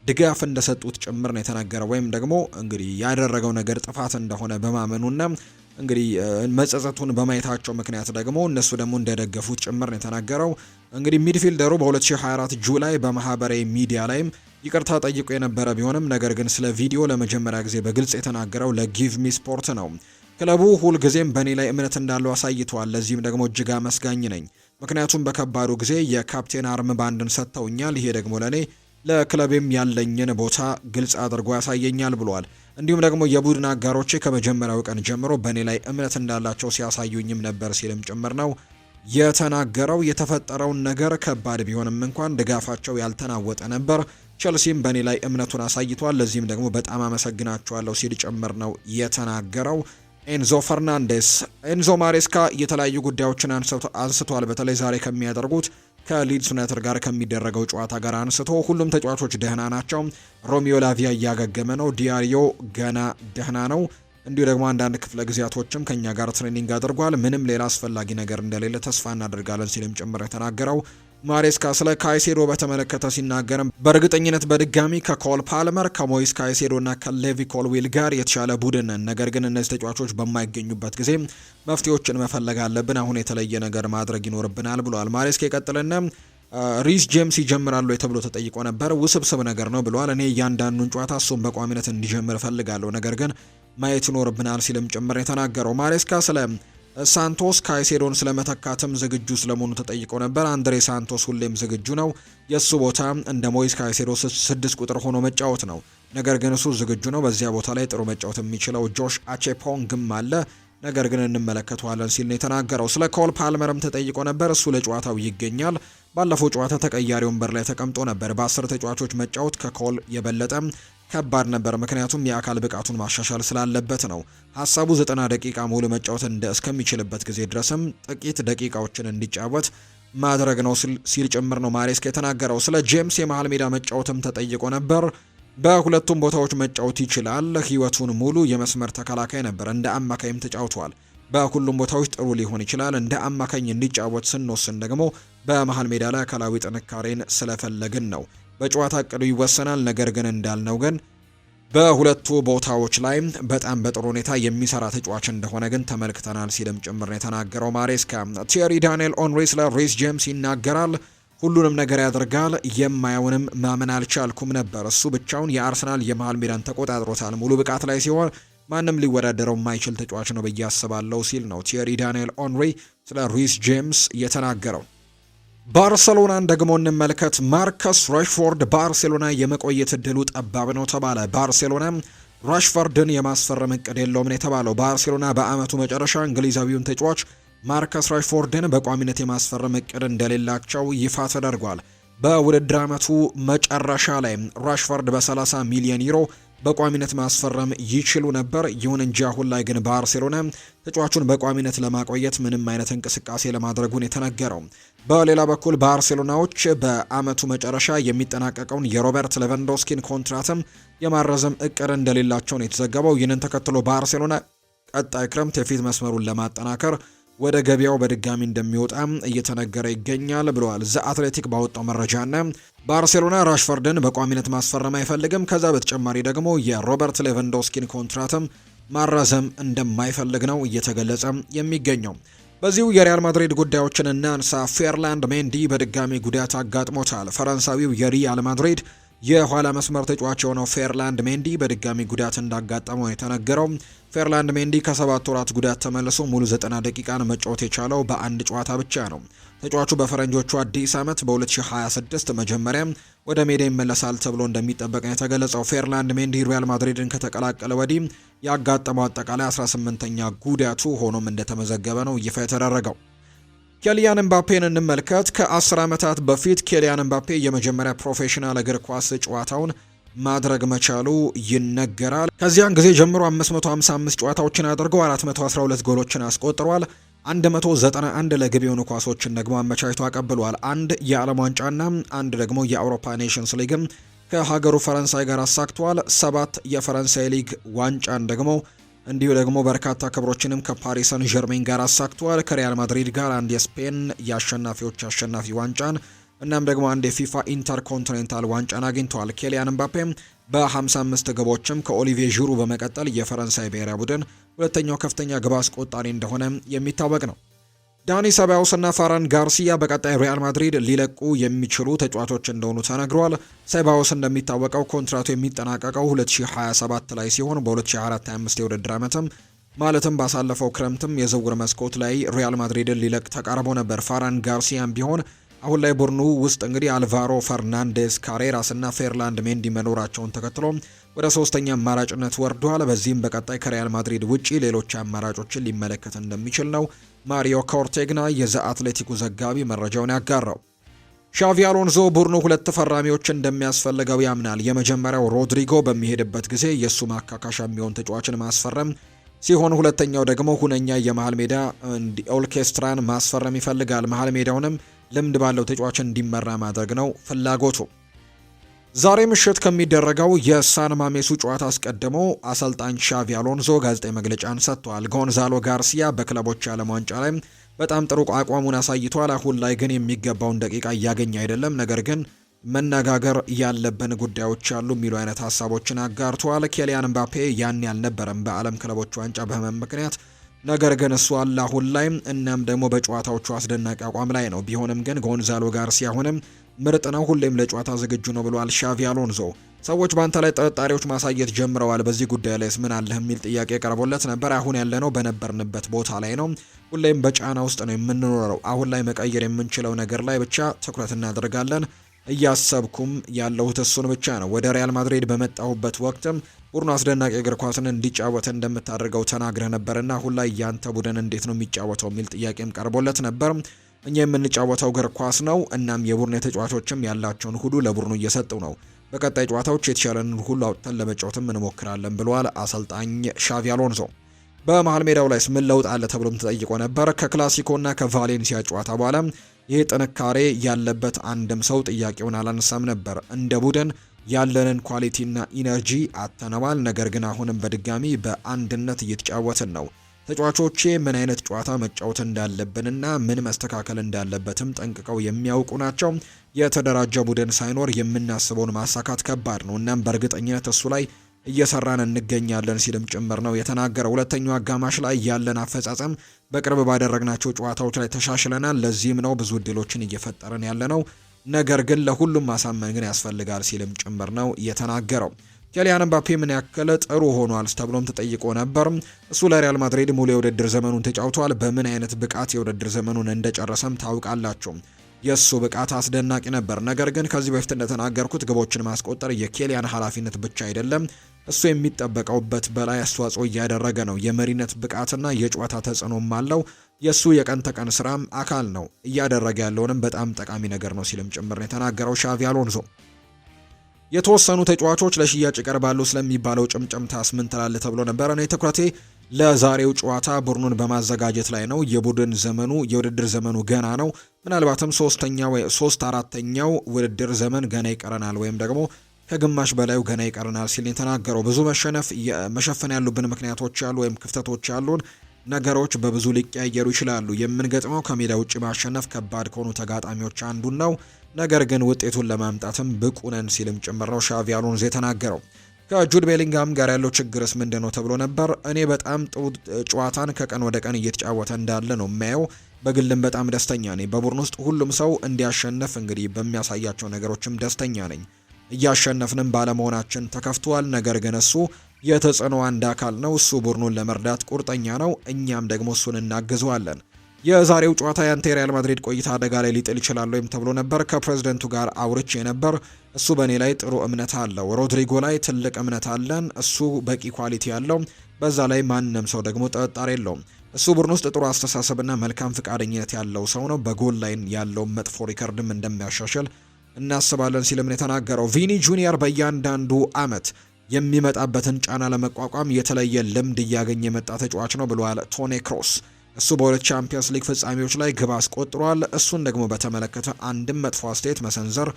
S1: ድጋፍ እንደሰጡት ጭምር ነው የተነገረው። ወይም ደግሞ እንግዲህ ያደረገው ነገር ጥፋት እንደሆነ በማመኑና እንግዲህ መጸጸቱን በማየታቸው ምክንያት ደግሞ እነሱ ደግሞ እንደደገፉት ጭምር ነው የተናገረው። እንግዲህ ሚድፊልደሩ በ2024 ጁላይ በማህበራዊ ሚዲያ ላይም ይቅርታ ጠይቆ የነበረ ቢሆንም ነገር ግን ስለ ቪዲዮ ለመጀመሪያ ጊዜ በግልጽ የተናገረው ለጊቭ ሚ ስፖርት ነው። ክለቡ ሁልጊዜም በእኔ ላይ እምነት እንዳለው አሳይቷል። ለዚህም ደግሞ እጅግ አመስጋኝ ነኝ። ምክንያቱም በከባዱ ጊዜ የካፕቴን አርም ባንድን ሰጥተውኛል። ይሄ ደግሞ ለእኔ ለክለቤም ያለኝን ቦታ ግልጽ አድርጎ ያሳየኛል ብሏል። እንዲሁም ደግሞ የቡድን አጋሮቼ ከመጀመሪያው ቀን ጀምሮ በእኔ ላይ እምነት እንዳላቸው ሲያሳዩኝም ነበር ሲልም ጭምር ነው የተናገረው። የተፈጠረውን ነገር ከባድ ቢሆንም እንኳን ድጋፋቸው ያልተናወጠ ነበር። ቸልሲም በእኔ ላይ እምነቱን አሳይቷል። ለዚህም ደግሞ በጣም አመሰግናቸዋለሁ ሲል ጭምር ነው የተናገረው ኤንዞ ፈርናንዴስ። ኤንዞ ማሬስካ የተለያዩ ጉዳዮችን አንስቷል። በተለይ ዛሬ ከሚያደርጉት ከሊድስ ዩናይትድ ጋር ከሚደረገው ጨዋታ ጋር አንስቶ ሁሉም ተጫዋቾች ደህና ናቸው። ሮሚዮ ላቪያ እያገገመ ነው። ዲያሪዮ ገና ደህና ነው። እንዲሁ ደግሞ አንዳንድ ክፍለ ጊዜያቶችም ከኛ ጋር ትሬኒንግ አድርጓል። ምንም ሌላ አስፈላጊ ነገር እንደሌለ ተስፋ እናደርጋለን ሲልም ጭምር የተናገረው ማሬስካ ስለ ካይሴዶ በተመለከተ ሲናገርም በእርግጠኝነት በድጋሚ ከኮል ፓልመር ከሞይስ ካይሴዶ እና ከሌቪ ኮልዊል ጋር የተሻለ ቡድን ነን። ነገር ግን እነዚህ ተጫዋቾች በማይገኙበት ጊዜ መፍትሄዎችን መፈለግ አለብን። አሁን የተለየ ነገር ማድረግ ይኖርብናል ብሏል። ማሬስካ ይቀጥልና ሪስ ጄምስ ይጀምራሉ ተብሎ ተጠይቆ ነበር። ውስብስብ ነገር ነው ብሏል። እኔ እያንዳንዱን ጨዋታ እሱም በቋሚነት እንዲጀምር እፈልጋለሁ፣ ነገር ግን ማየት ይኖርብናል ሲልም ጭምር የተናገረው ማሬስካ ስለ ሳንቶስ ካይሴዶን ስለመተካትም ዝግጁ ስለመሆኑ ተጠይቆ ነበር። አንድሬ ሳንቶስ ሁሌም ዝግጁ ነው። የእሱ ቦታ እንደ ሞይስ ካይሴዶ 6 ቁጥር ሆኖ መጫወት ነው። ነገር ግን እሱ ዝግጁ ነው። በዚያ ቦታ ላይ ጥሩ መጫወት የሚችለው ጆሽ አቼፖንግም አለ። ነገር ግን እንመለከተዋለን ሲል ነው የተናገረው። ስለ ኮል ፓልመርም ተጠይቆ ነበር። እሱ ለጨዋታው ይገኛል። ባለፈው ጨዋታ ተቀያሪ ወንበር ላይ ተቀምጦ ነበር። በ10 ተጫዋቾች መጫወት ከኮል የበለጠ ከባድ ነበር፣ ምክንያቱም የአካል ብቃቱን ማሻሻል ስላለበት ነው። ሀሳቡ 90 ደቂቃ ሙሉ መጫወት እስከሚችልበት ጊዜ ድረስም ጥቂት ደቂቃዎችን እንዲጫወት ማድረግ ነው ሲል ጭምር ነው ማሬስካ የተናገረው። ስለ ጄምስ የመሃል ሜዳ መጫወትም ተጠይቆ ነበር። በሁለቱም ቦታዎች መጫወት ይችላል። ህይወቱን ሙሉ የመስመር ተከላካይ ነበር፣ እንደ አማካይም ተጫውቷል። በሁሉም ቦታዎች ጥሩ ሊሆን ይችላል። እንደ አማካኝ እንዲጫወት ስንወስን ደግሞ በመሃል ሜዳ ላይ አካላዊ ጥንካሬን ስለፈለግን ነው። በጨዋታ እቅዱ ይወሰናል። ነገር ግን እንዳልነው ግን በሁለቱ ቦታዎች ላይ በጣም በጥሩ ሁኔታ የሚሰራ ተጫዋች እንደሆነ ግን ተመልክተናል ሲልም ጭምር የተናገረው ማሬስካ። ቲየሪ ዳንኤል ኦንሪ ስለ ሪስ ጄምስ ይናገራል። ሁሉንም ነገር ያደርጋል። የማየውንም ማመን አልቻልኩም ነበር። እሱ ብቻውን የአርሰናል የመሃል ሜዳን ተቆጣጥሮታል። ሙሉ ብቃት ላይ ሲሆን ማንም ሊወዳደረው የማይችል ተጫዋች ነው ብዬ አስባለሁ ሲል ነው ቲየሪ ዳንኤል ኦንሪ ስለ ሪስ ጄምስ የተናገረው። ባርሴሎናን ደግሞ እንመልከት። ማርከስ ራሽፎርድ ባርሴሎና የመቆየት እድሉ ጠባብ ነው ተባለ። ባርሴሎና ራሽፎርድን የማስፈረም እቅድ የለውም ነው የተባለው። ባርሴሎና በአመቱ መጨረሻ እንግሊዛዊውን ተጫዋች ማርከስ ራሽፎርድን በቋሚነት የማስፈረም እቅድ እንደሌላቸው ይፋ ተደርጓል። በውድድር አመቱ መጨረሻ ላይ ራሽፎርድ በ30 ሚሊዮን ዩሮ በቋሚነት ማስፈረም ይችሉ ነበር። ይሁን እንጂ አሁን ላይ ግን ባርሴሎና ተጫዋቹን በቋሚነት ለማቆየት ምንም አይነት እንቅስቃሴ ለማድረጉን የተነገረው። በሌላ በኩል ባርሴሎናዎች በአመቱ መጨረሻ የሚጠናቀቀውን የሮበርት ሌቫንዶስኪን ኮንትራትም የማረዘም እቅድ እንደሌላቸው ነው የተዘገበው። ይህንን ተከትሎ ባርሴሎና ቀጣይ ክረምት የፊት መስመሩን ለማጠናከር ወደ ገበያው በድጋሚ እንደሚወጣ እየተነገረ ይገኛል ብለዋል ዘ አትሌቲክ ባወጣው መረጃና ባርሴሎና ራሽፎርድን በቋሚነት ማስፈረም አይፈልግም። ከዛ በተጨማሪ ደግሞ የሮበርት ሌቫንዶስኪን ኮንትራትም ማራዘም እንደማይፈልግ ነው እየተገለጸ የሚገኘው። በዚሁ የሪያል ማድሪድ ጉዳዮችን እናንሳ። ፌርላንድ ሜንዲ በድጋሚ ጉዳት አጋጥሞታል። ፈረንሳዊው የሪያል ማድሪድ የኋላ መስመር ተጫዋች የሆነው ፌርላንድ ሜንዲ በድጋሚ ጉዳት እንዳጋጠመው የተነገረው። ፌርላንድ ሜንዲ ከ7 ወራት ጉዳት ተመልሶ ሙሉ 90 ደቂቃን መጫወት የቻለው በአንድ ጨዋታ ብቻ ነው። ተጫዋቹ በፈረንጆቹ አዲስ ዓመት በ2026 መጀመሪያ ወደ ሜዳ ይመለሳል ተብሎ እንደሚጠበቅ ነው የተገለጸው። ፌርላንድ ሜንዲ ሪያል ማድሪድን ከተቀላቀለ ወዲህ ያጋጠመው አጠቃላይ 18ኛ ጉዳቱ ሆኖም እንደተመዘገበ ነው ይፋ የተደረገው። ኬሊያን ኤምባፔን እንመልከት። ከ10 ዓመታት በፊት ኬሊያን ኤምባፔ የመጀመሪያ ፕሮፌሽናል እግር ኳስ ጨዋታውን ማድረግ መቻሉ ይነገራል። ከዚያን ጊዜ ጀምሮ 555 ጨዋታዎችን አድርጎ 412 ጎሎችን አስቆጥሯል። 191 ለግብ የሆኑ ኳሶችን ደግሞ አመቻችቶ አቀብሏል። አንድ የዓለም ዋንጫና አንድ ደግሞ የአውሮፓ ኔሽንስ ሊግም ከሀገሩ ፈረንሳይ ጋር አሳክቷል። 7 የፈረንሳይ ሊግ ዋንጫን ደግሞ እንዲሁ ደግሞ በርካታ ክብሮችንም ከፓሪስ ሰን ዠርሜን ጋር አሳክቷል። ከሪያል ማድሪድ ጋር አንድ የስፔን የአሸናፊዎች አሸናፊ ዋንጫን እናም ደግሞ አንድ የፊፋ ኢንተርኮንቲኔንታል ዋንጫን አግኝተዋል። ኬሊያን ኤምባፔ በ55 ግቦችም ከኦሊቪዬ ዢሩ በመቀጠል የፈረንሳይ ብሔራዊ ቡድን ሁለተኛው ከፍተኛ ግብ አስቆጣሪ እንደሆነ የሚታወቅ ነው። ዳኒ ሰባዮስ እና ፋራን ጋርሲያ በቀጣይ ሪያል ማድሪድ ሊለቁ የሚችሉ ተጫዋቾች እንደሆኑ ተነግሯል። ሰባዮስ እንደሚታወቀው ኮንትራቱ የሚጠናቀቀው 2027 ላይ ሲሆን በ2024/25 የውድድር ዓመትም ማለትም ባሳለፈው ክረምትም የዝውውር መስኮት ላይ ሪያል ማድሪድን ሊለቅ ተቃርቦ ነበር። ፋራን ጋርሲያም ቢሆን አሁን ላይ ቡድኑ ውስጥ እንግዲህ አልቫሮ ፈርናንዴስ፣ ካሬራስ እና ፌርላንድ ሜንዲ መኖራቸውን ተከትሎ ወደ ሶስተኛ አማራጭነት ወርዷል። በዚህም በቀጣይ ከሪያል ማድሪድ ውጪ ሌሎች አማራጮችን ሊመለከት እንደሚችል ነው ማሪዮ ኮርቴግና የዘ አትሌቲኩ ዘጋቢ መረጃውን ያጋራው። ሻቪ አሎንዞ ቡድኑ 2 ተፈራሚዎች እንደሚያስፈልገው ያምናል። የመጀመሪያው ሮድሪጎ በሚሄድበት ጊዜ የእሱ ማካካሻ የሚሆን ተጫዋችን ማስፈረም ሲሆን ሁለተኛው ደግሞ ሁነኛ የመሃል ሜዳ ኦርኬስትራን ማስፈረም ይፈልጋል። መሃል ሜዳውንም ልምድ ባለው ተጫዋች እንዲመራ ማድረግ ነው ፍላጎቱ። ዛሬ ምሽት ከሚደረገው የሳን ማሜሱ ጨዋታ አስቀድሞ አሰልጣኝ ሻቪ አሎንዞ ጋዜጣዊ መግለጫን ሰጥቷል። ጎንዛሎ ጋርሲያ በክለቦች ዓለም ዋንጫ ላይ በጣም ጥሩ አቋሙን አሳይቷል። አሁን ላይ ግን የሚገባውን ደቂቃ እያገኘ አይደለም፣ ነገር ግን መነጋገር ያለብን ጉዳዮች አሉ የሚሉ አይነት ሀሳቦችን አጋርተዋል። ኬሊያን ኤምባፔ ያን ያልነበረም በዓለም ክለቦች ዋንጫ በህመም ምክንያት፣ ነገር ግን እሱ አለ አሁን ላይ እናም ደግሞ በጨዋታዎቹ አስደናቂ አቋም ላይ ነው። ቢሆንም ግን ጎንዛሎ ጋርሲያ አሁንም ምርጥ ነው፣ ሁሌም ለጨዋታ ዝግጁ ነው ብሏል ሻቪ አሎንዞ። ሰዎች በአንተ ላይ ጥርጣሬዎች ማሳየት ጀምረዋል፣ በዚህ ጉዳይ ላይ ምን አለህ የሚል ጥያቄ ቀርቦለት ነበር። አሁን ያለነው በነበርንበት ቦታ ላይ ነው፣ ሁሌም በጫና ውስጥ ነው የምንኖረው። አሁን ላይ መቀየር የምንችለው ነገር ላይ ብቻ ትኩረት እናደርጋለን። እያሰብኩም ያለሁት እሱን ብቻ ነው። ወደ ሪያል ማድሪድ በመጣሁበት ወቅትም ቡድኑ አስደናቂ እግር ኳስን እንዲጫወት እንደምታደርገው ተናግረህ ነበርና አሁን ላይ ያንተ ቡድን እንዴት ነው የሚጫወተው የሚል ጥያቄም ቀርቦለት ነበር። እኛ የምንጫወተው እግር ኳስ ነው፣ እናም የቡድን ተጫዋቾችም ያላቸውን ሁሉ ለቡድኑ እየሰጡ ነው። በቀጣይ ጨዋታዎች የተሻለንን ሁሉ አውጥተን ለመጫወትም እንሞክራለን ብለዋል አሰልጣኝ ሻቪ አሎንዞ። በመሃል ሜዳው ላይ ምን ለውጥ አለ ተብሎም ተጠይቆ ነበር። ከክላሲኮና ከቫሌንሲያ ጨዋታ በኋላ ይህ ጥንካሬ ያለበት አንድም ሰው ጥያቄውን አላነሳም ነበር። እንደ ቡድን ያለንን ኳሊቲና ኢነርጂ አተነዋል፣ ነገር ግን አሁንም በድጋሚ በአንድነት እየተጫወትን ነው። ተጫዋቾቼ ምን አይነት ጨዋታ መጫወት እንዳለብንና ምን መስተካከል እንዳለበትም ጠንቅቀው የሚያውቁ ናቸው። የተደራጀ ቡድን ሳይኖር የምናስበውን ማሳካት ከባድ ነው። እናም በእርግጠኝነት እሱ ላይ እየሰራን እንገኛለን ሲልም ጭምር ነው የተናገረው። ሁለተኛው አጋማሽ ላይ ያለን አፈጻጸም በቅርብ ባደረግናቸው ጨዋታዎች ላይ ተሻሽለናል። ለዚህም ነው ብዙ እድሎችን እየፈጠረን ያለነው። ነገር ግን ለሁሉም ማሳመን ግን ያስፈልጋል ሲልም ጭምር ነው የተናገረው። ኬሊያን ምባፔ ምን ያክል ጥሩ ሆኗል ተብሎም ተጠይቆ ነበር። እሱ ለሪያል ማድሪድ ሙሉ የውድድር ዘመኑን ተጫውቷል። በምን አይነት ብቃት የውድድር ዘመኑን እንደጨረሰም ታውቃላችሁ። የእሱ ብቃት አስደናቂ ነበር። ነገር ግን ከዚህ በፊት እንደተናገርኩት ግቦችን ማስቆጠር የኬሊያን ኃላፊነት ብቻ አይደለም። እሱ የሚጠበቀውበት በላይ አስተዋጽኦ እያደረገ ነው። የመሪነት ብቃትና የጨዋታ ተጽዕኖም አለው። የእሱ የቀን ተቀን ስራም አካል ነው። እያደረገ ያለውንም በጣም ጠቃሚ ነገር ነው ሲልም ጭምር ነው የተናገረው ሻቪ አሎንሶ። የተወሰኑ ተጫዋቾች ለሽያጭ ይቀርባሉ ስለሚባለው ጭምጭምታስ ምን ትላለህ ተብሎ ነበር። እኔ ትኩረቴ ለዛሬው ጨዋታ ቡድኑን በማዘጋጀት ላይ ነው። የውድድር ዘመኑ ገና ነው። ምናልባትም 3/4ኛው ውድድር ዘመን ገና ይቀረናል ወይም ደግሞ ከግማሽ በላዩ ገና ይቀረናል ሲል የተናገረው። ብዙ መሸፈን ያሉብን ምክንያቶች ያሉ ወይም ክፍተቶች ያሉን ነገሮች በብዙ ሊቀያየሩ ይችላሉ። የምንገጥመው ከሜዳ ውጭ ማሸነፍ ከባድ ከሆኑ ተጋጣሚዎች አንዱን ነው። ነገር ግን ውጤቱን ለማምጣትም ብቁ ነን ሲልም ጭምር ነው ሻቪ አሎንሶ የተናገረው። ከጁድ ቤሊንጋም ጋር ያለው ችግርስ ምንድን ነው ተብሎ ነበር። እኔ በጣም ጥሩ ጨዋታን ከቀን ወደ ቀን እየተጫወተ እንዳለ ነው የማየው። በግልም በጣም ደስተኛ ነኝ። በቡድን ውስጥ ሁሉም ሰው እንዲያሸንፍ እንግዲህ በሚያሳያቸው ነገሮችም ደስተኛ ነኝ። እያሸነፍንም ባለመሆናችን ተከፍቷል። ነገር ግን እሱ የተጽዕኖ አንድ አካል ነው። እሱ ቡድኑን ለመርዳት ቁርጠኛ ነው። እኛም ደግሞ እሱን እናግዘዋለን። የዛሬው ጨዋታ የአንተ ሪያል ማድሪድ ቆይታ አደጋ ላይ ሊጥል ይችላል ወይም ተብሎ ነበር። ከፕሬዝደንቱ ጋር አውርቼ ነበር። እሱ በእኔ ላይ ጥሩ እምነት አለው። ሮድሪጎ ላይ ትልቅ እምነት አለን። እሱ በቂ ኳሊቲ ያለው፣ በዛ ላይ ማንም ሰው ደግሞ ጥርጣሬ የለውም። እሱ ቡድን ውስጥ ጥሩ አስተሳሰብና መልካም ፍቃደኝነት ያለው ሰው ነው። በጎል ላይ ያለው መጥፎ ሪከርድም እንደሚያሻሽል እናስባለን ሲልም ነው የተናገረው። ቪኒ ጁኒየር በእያንዳንዱ አመት የሚመጣበትን ጫና ለመቋቋም የተለየ ልምድ እያገኘ የመጣ ተጫዋች ነው ብሏል ቶኒ ክሮስ። እሱ በሁለት ቻምፒየንስ ሊግ ፍጻሜዎች ላይ ግብ አስቆጥሯል። እሱን ደግሞ በተመለከተ አንድም መጥፎ አስተያየት መሰንዘር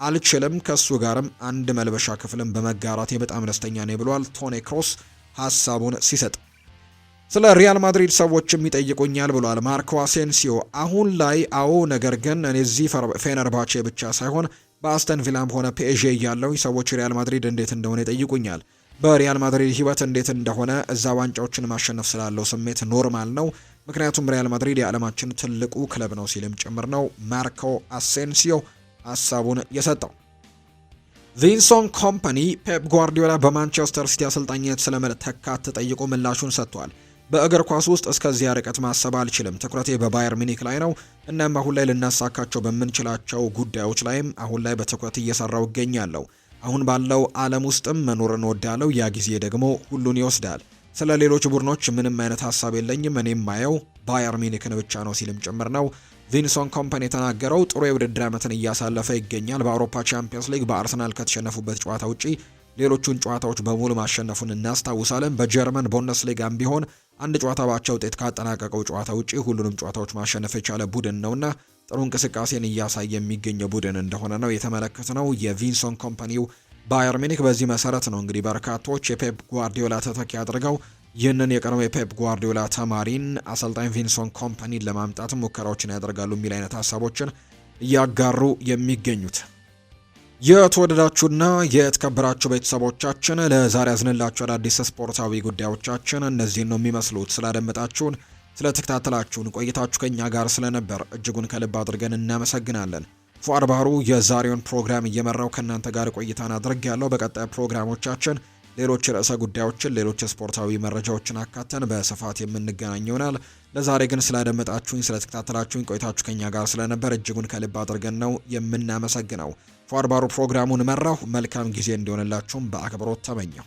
S1: አልችልም። ከሱ ጋርም አንድ መልበሻ ክፍልም በመጋራቴ በጣም ደስተኛ ነኝ ብሏል ቶኒ ክሮስ ሀሳቡን ሲሰጥ። ስለ ሪያል ማድሪድ ሰዎችም ይጠይቁኛል ብሏል ማርኮ አሴንሲዮ። አሁን ላይ ነገር ግን እኔ እዚህ ፌነርባቼ ብቻ ሳይሆን በአስተን ቪላም ሆነ ፒኤስጂ ያለውኝ ሰዎች ሪያል ማድሪድ እንዴት እንደሆነ ይጠይቁኛል። በሪያል ማድሪድ ህይወት እንዴት እንደሆነ እዛ ዋንጫዎችን ማሸነፍ ስላለው ስሜት ኖርማል ነው። ምክንያቱም ሪያል ማድሪድ የዓለማችን ትልቁ ክለብ ነው ሲልም ጭምር ነው ማርኮ አሴንሲዮ ሀሳቡን የሰጠው። ቪንሰንት ኮምፓኒ ፔፕ ጓርዲዮላ በማንቸስተር ሲቲ አሰልጣኝነት ስለመተካት ተጠይቆ ምላሹን ሰጥቷል። በእግር ኳስ ውስጥ እስከዚያ ርቀት ማሰብ አልችልም። ትኩረቴ በባየር ሚኒክ ላይ ነው። እናም አሁን ላይ ልናሳካቸው በምንችላቸው ጉዳዮች ላይም አሁን ላይ በትኩረት እየሰራው እገኛለሁ። አሁን ባለው ዓለም ውስጥም መኖርን ወዳለው ያ ጊዜ ደግሞ ሁሉን ይወስዳል። ስለ ሌሎች ቡድኖች ምንም አይነት ሀሳብ የለኝም። እኔም ማየው ባየር ሚኒክን ብቻ ነው ሲልም ጭምር ነው ቪንሰንት ኮምፓኒ የተናገረው። ጥሩ የውድድር ዓመትን እያሳለፈ ይገኛል። በአውሮፓ ቻምፒየንስ ሊግ በአርሰናል ከተሸነፉበት ጨዋታ ውጪ ሌሎቹን ጨዋታዎች በሙሉ ማሸነፉን እናስታውሳለን። በጀርመን ቡንደስሊጋም ቢሆን አንድ ጨዋታ ባቻ ውጤት ካጠናቀቀው ጨዋታ ውጪ ሁሉንም ጨዋታዎች ማሸነፍ የቻለ ቡድን ነውና ጥሩ እንቅስቃሴን እያሳየ የሚገኘው ቡድን እንደሆነ ነው የተመለከትነው። የቪንሰንት ኮምፓኒው ባየር ሚኒክ በዚህ መሰረት ነው እንግዲህ በርካቶች የፔፕ ጓርዲዮላ ተተኪ አድርገው ይህንን የቀድሞ የፔፕ ጓርዲዮላ ተማሪን አሰልጣኝ ቪንሰንት ኮምፓኒን ለማምጣት ሙከራዎችን ያደርጋሉ የሚል አይነት ሀሳቦችን እያጋሩ የሚገኙት። የተወደዳችሁና የተከበራችሁ ቤተሰቦቻችን ለዛሬ ያዝንላችሁ አዳዲስ ስፖርታዊ ጉዳዮቻችን እነዚህን ነው የሚመስሉት። ስላደመጣችሁን፣ ስለተከታተላችሁን ቆይታችሁ ከኛ ጋር ስለነበር እጅጉን ከልብ አድርገን እናመሰግናለን። ፉአድ ባህሩ የዛሬውን ፕሮግራም እየመራው ከእናንተ ጋር ቆይታን አድርጌያለሁ። በቀጣይ ፕሮግራሞቻችን ሌሎች ርዕሰ ጉዳዮችን፣ ሌሎች ስፖርታዊ መረጃዎችን አካተን በስፋት የምንገናኝ ይሆናል። ለዛሬ ግን ስላደመጣችሁኝ፣ ስለተከታተላችሁኝ ቆይታችሁ ከኛ ጋር ስለነበር እጅጉን ከልብ አድርገን ነው የምናመሰግነው። ፉአድ ባህሩ ፕሮግራሙን መራሁ። መልካም ጊዜ እንዲሆንላችሁም በአክብሮት ተመኘው።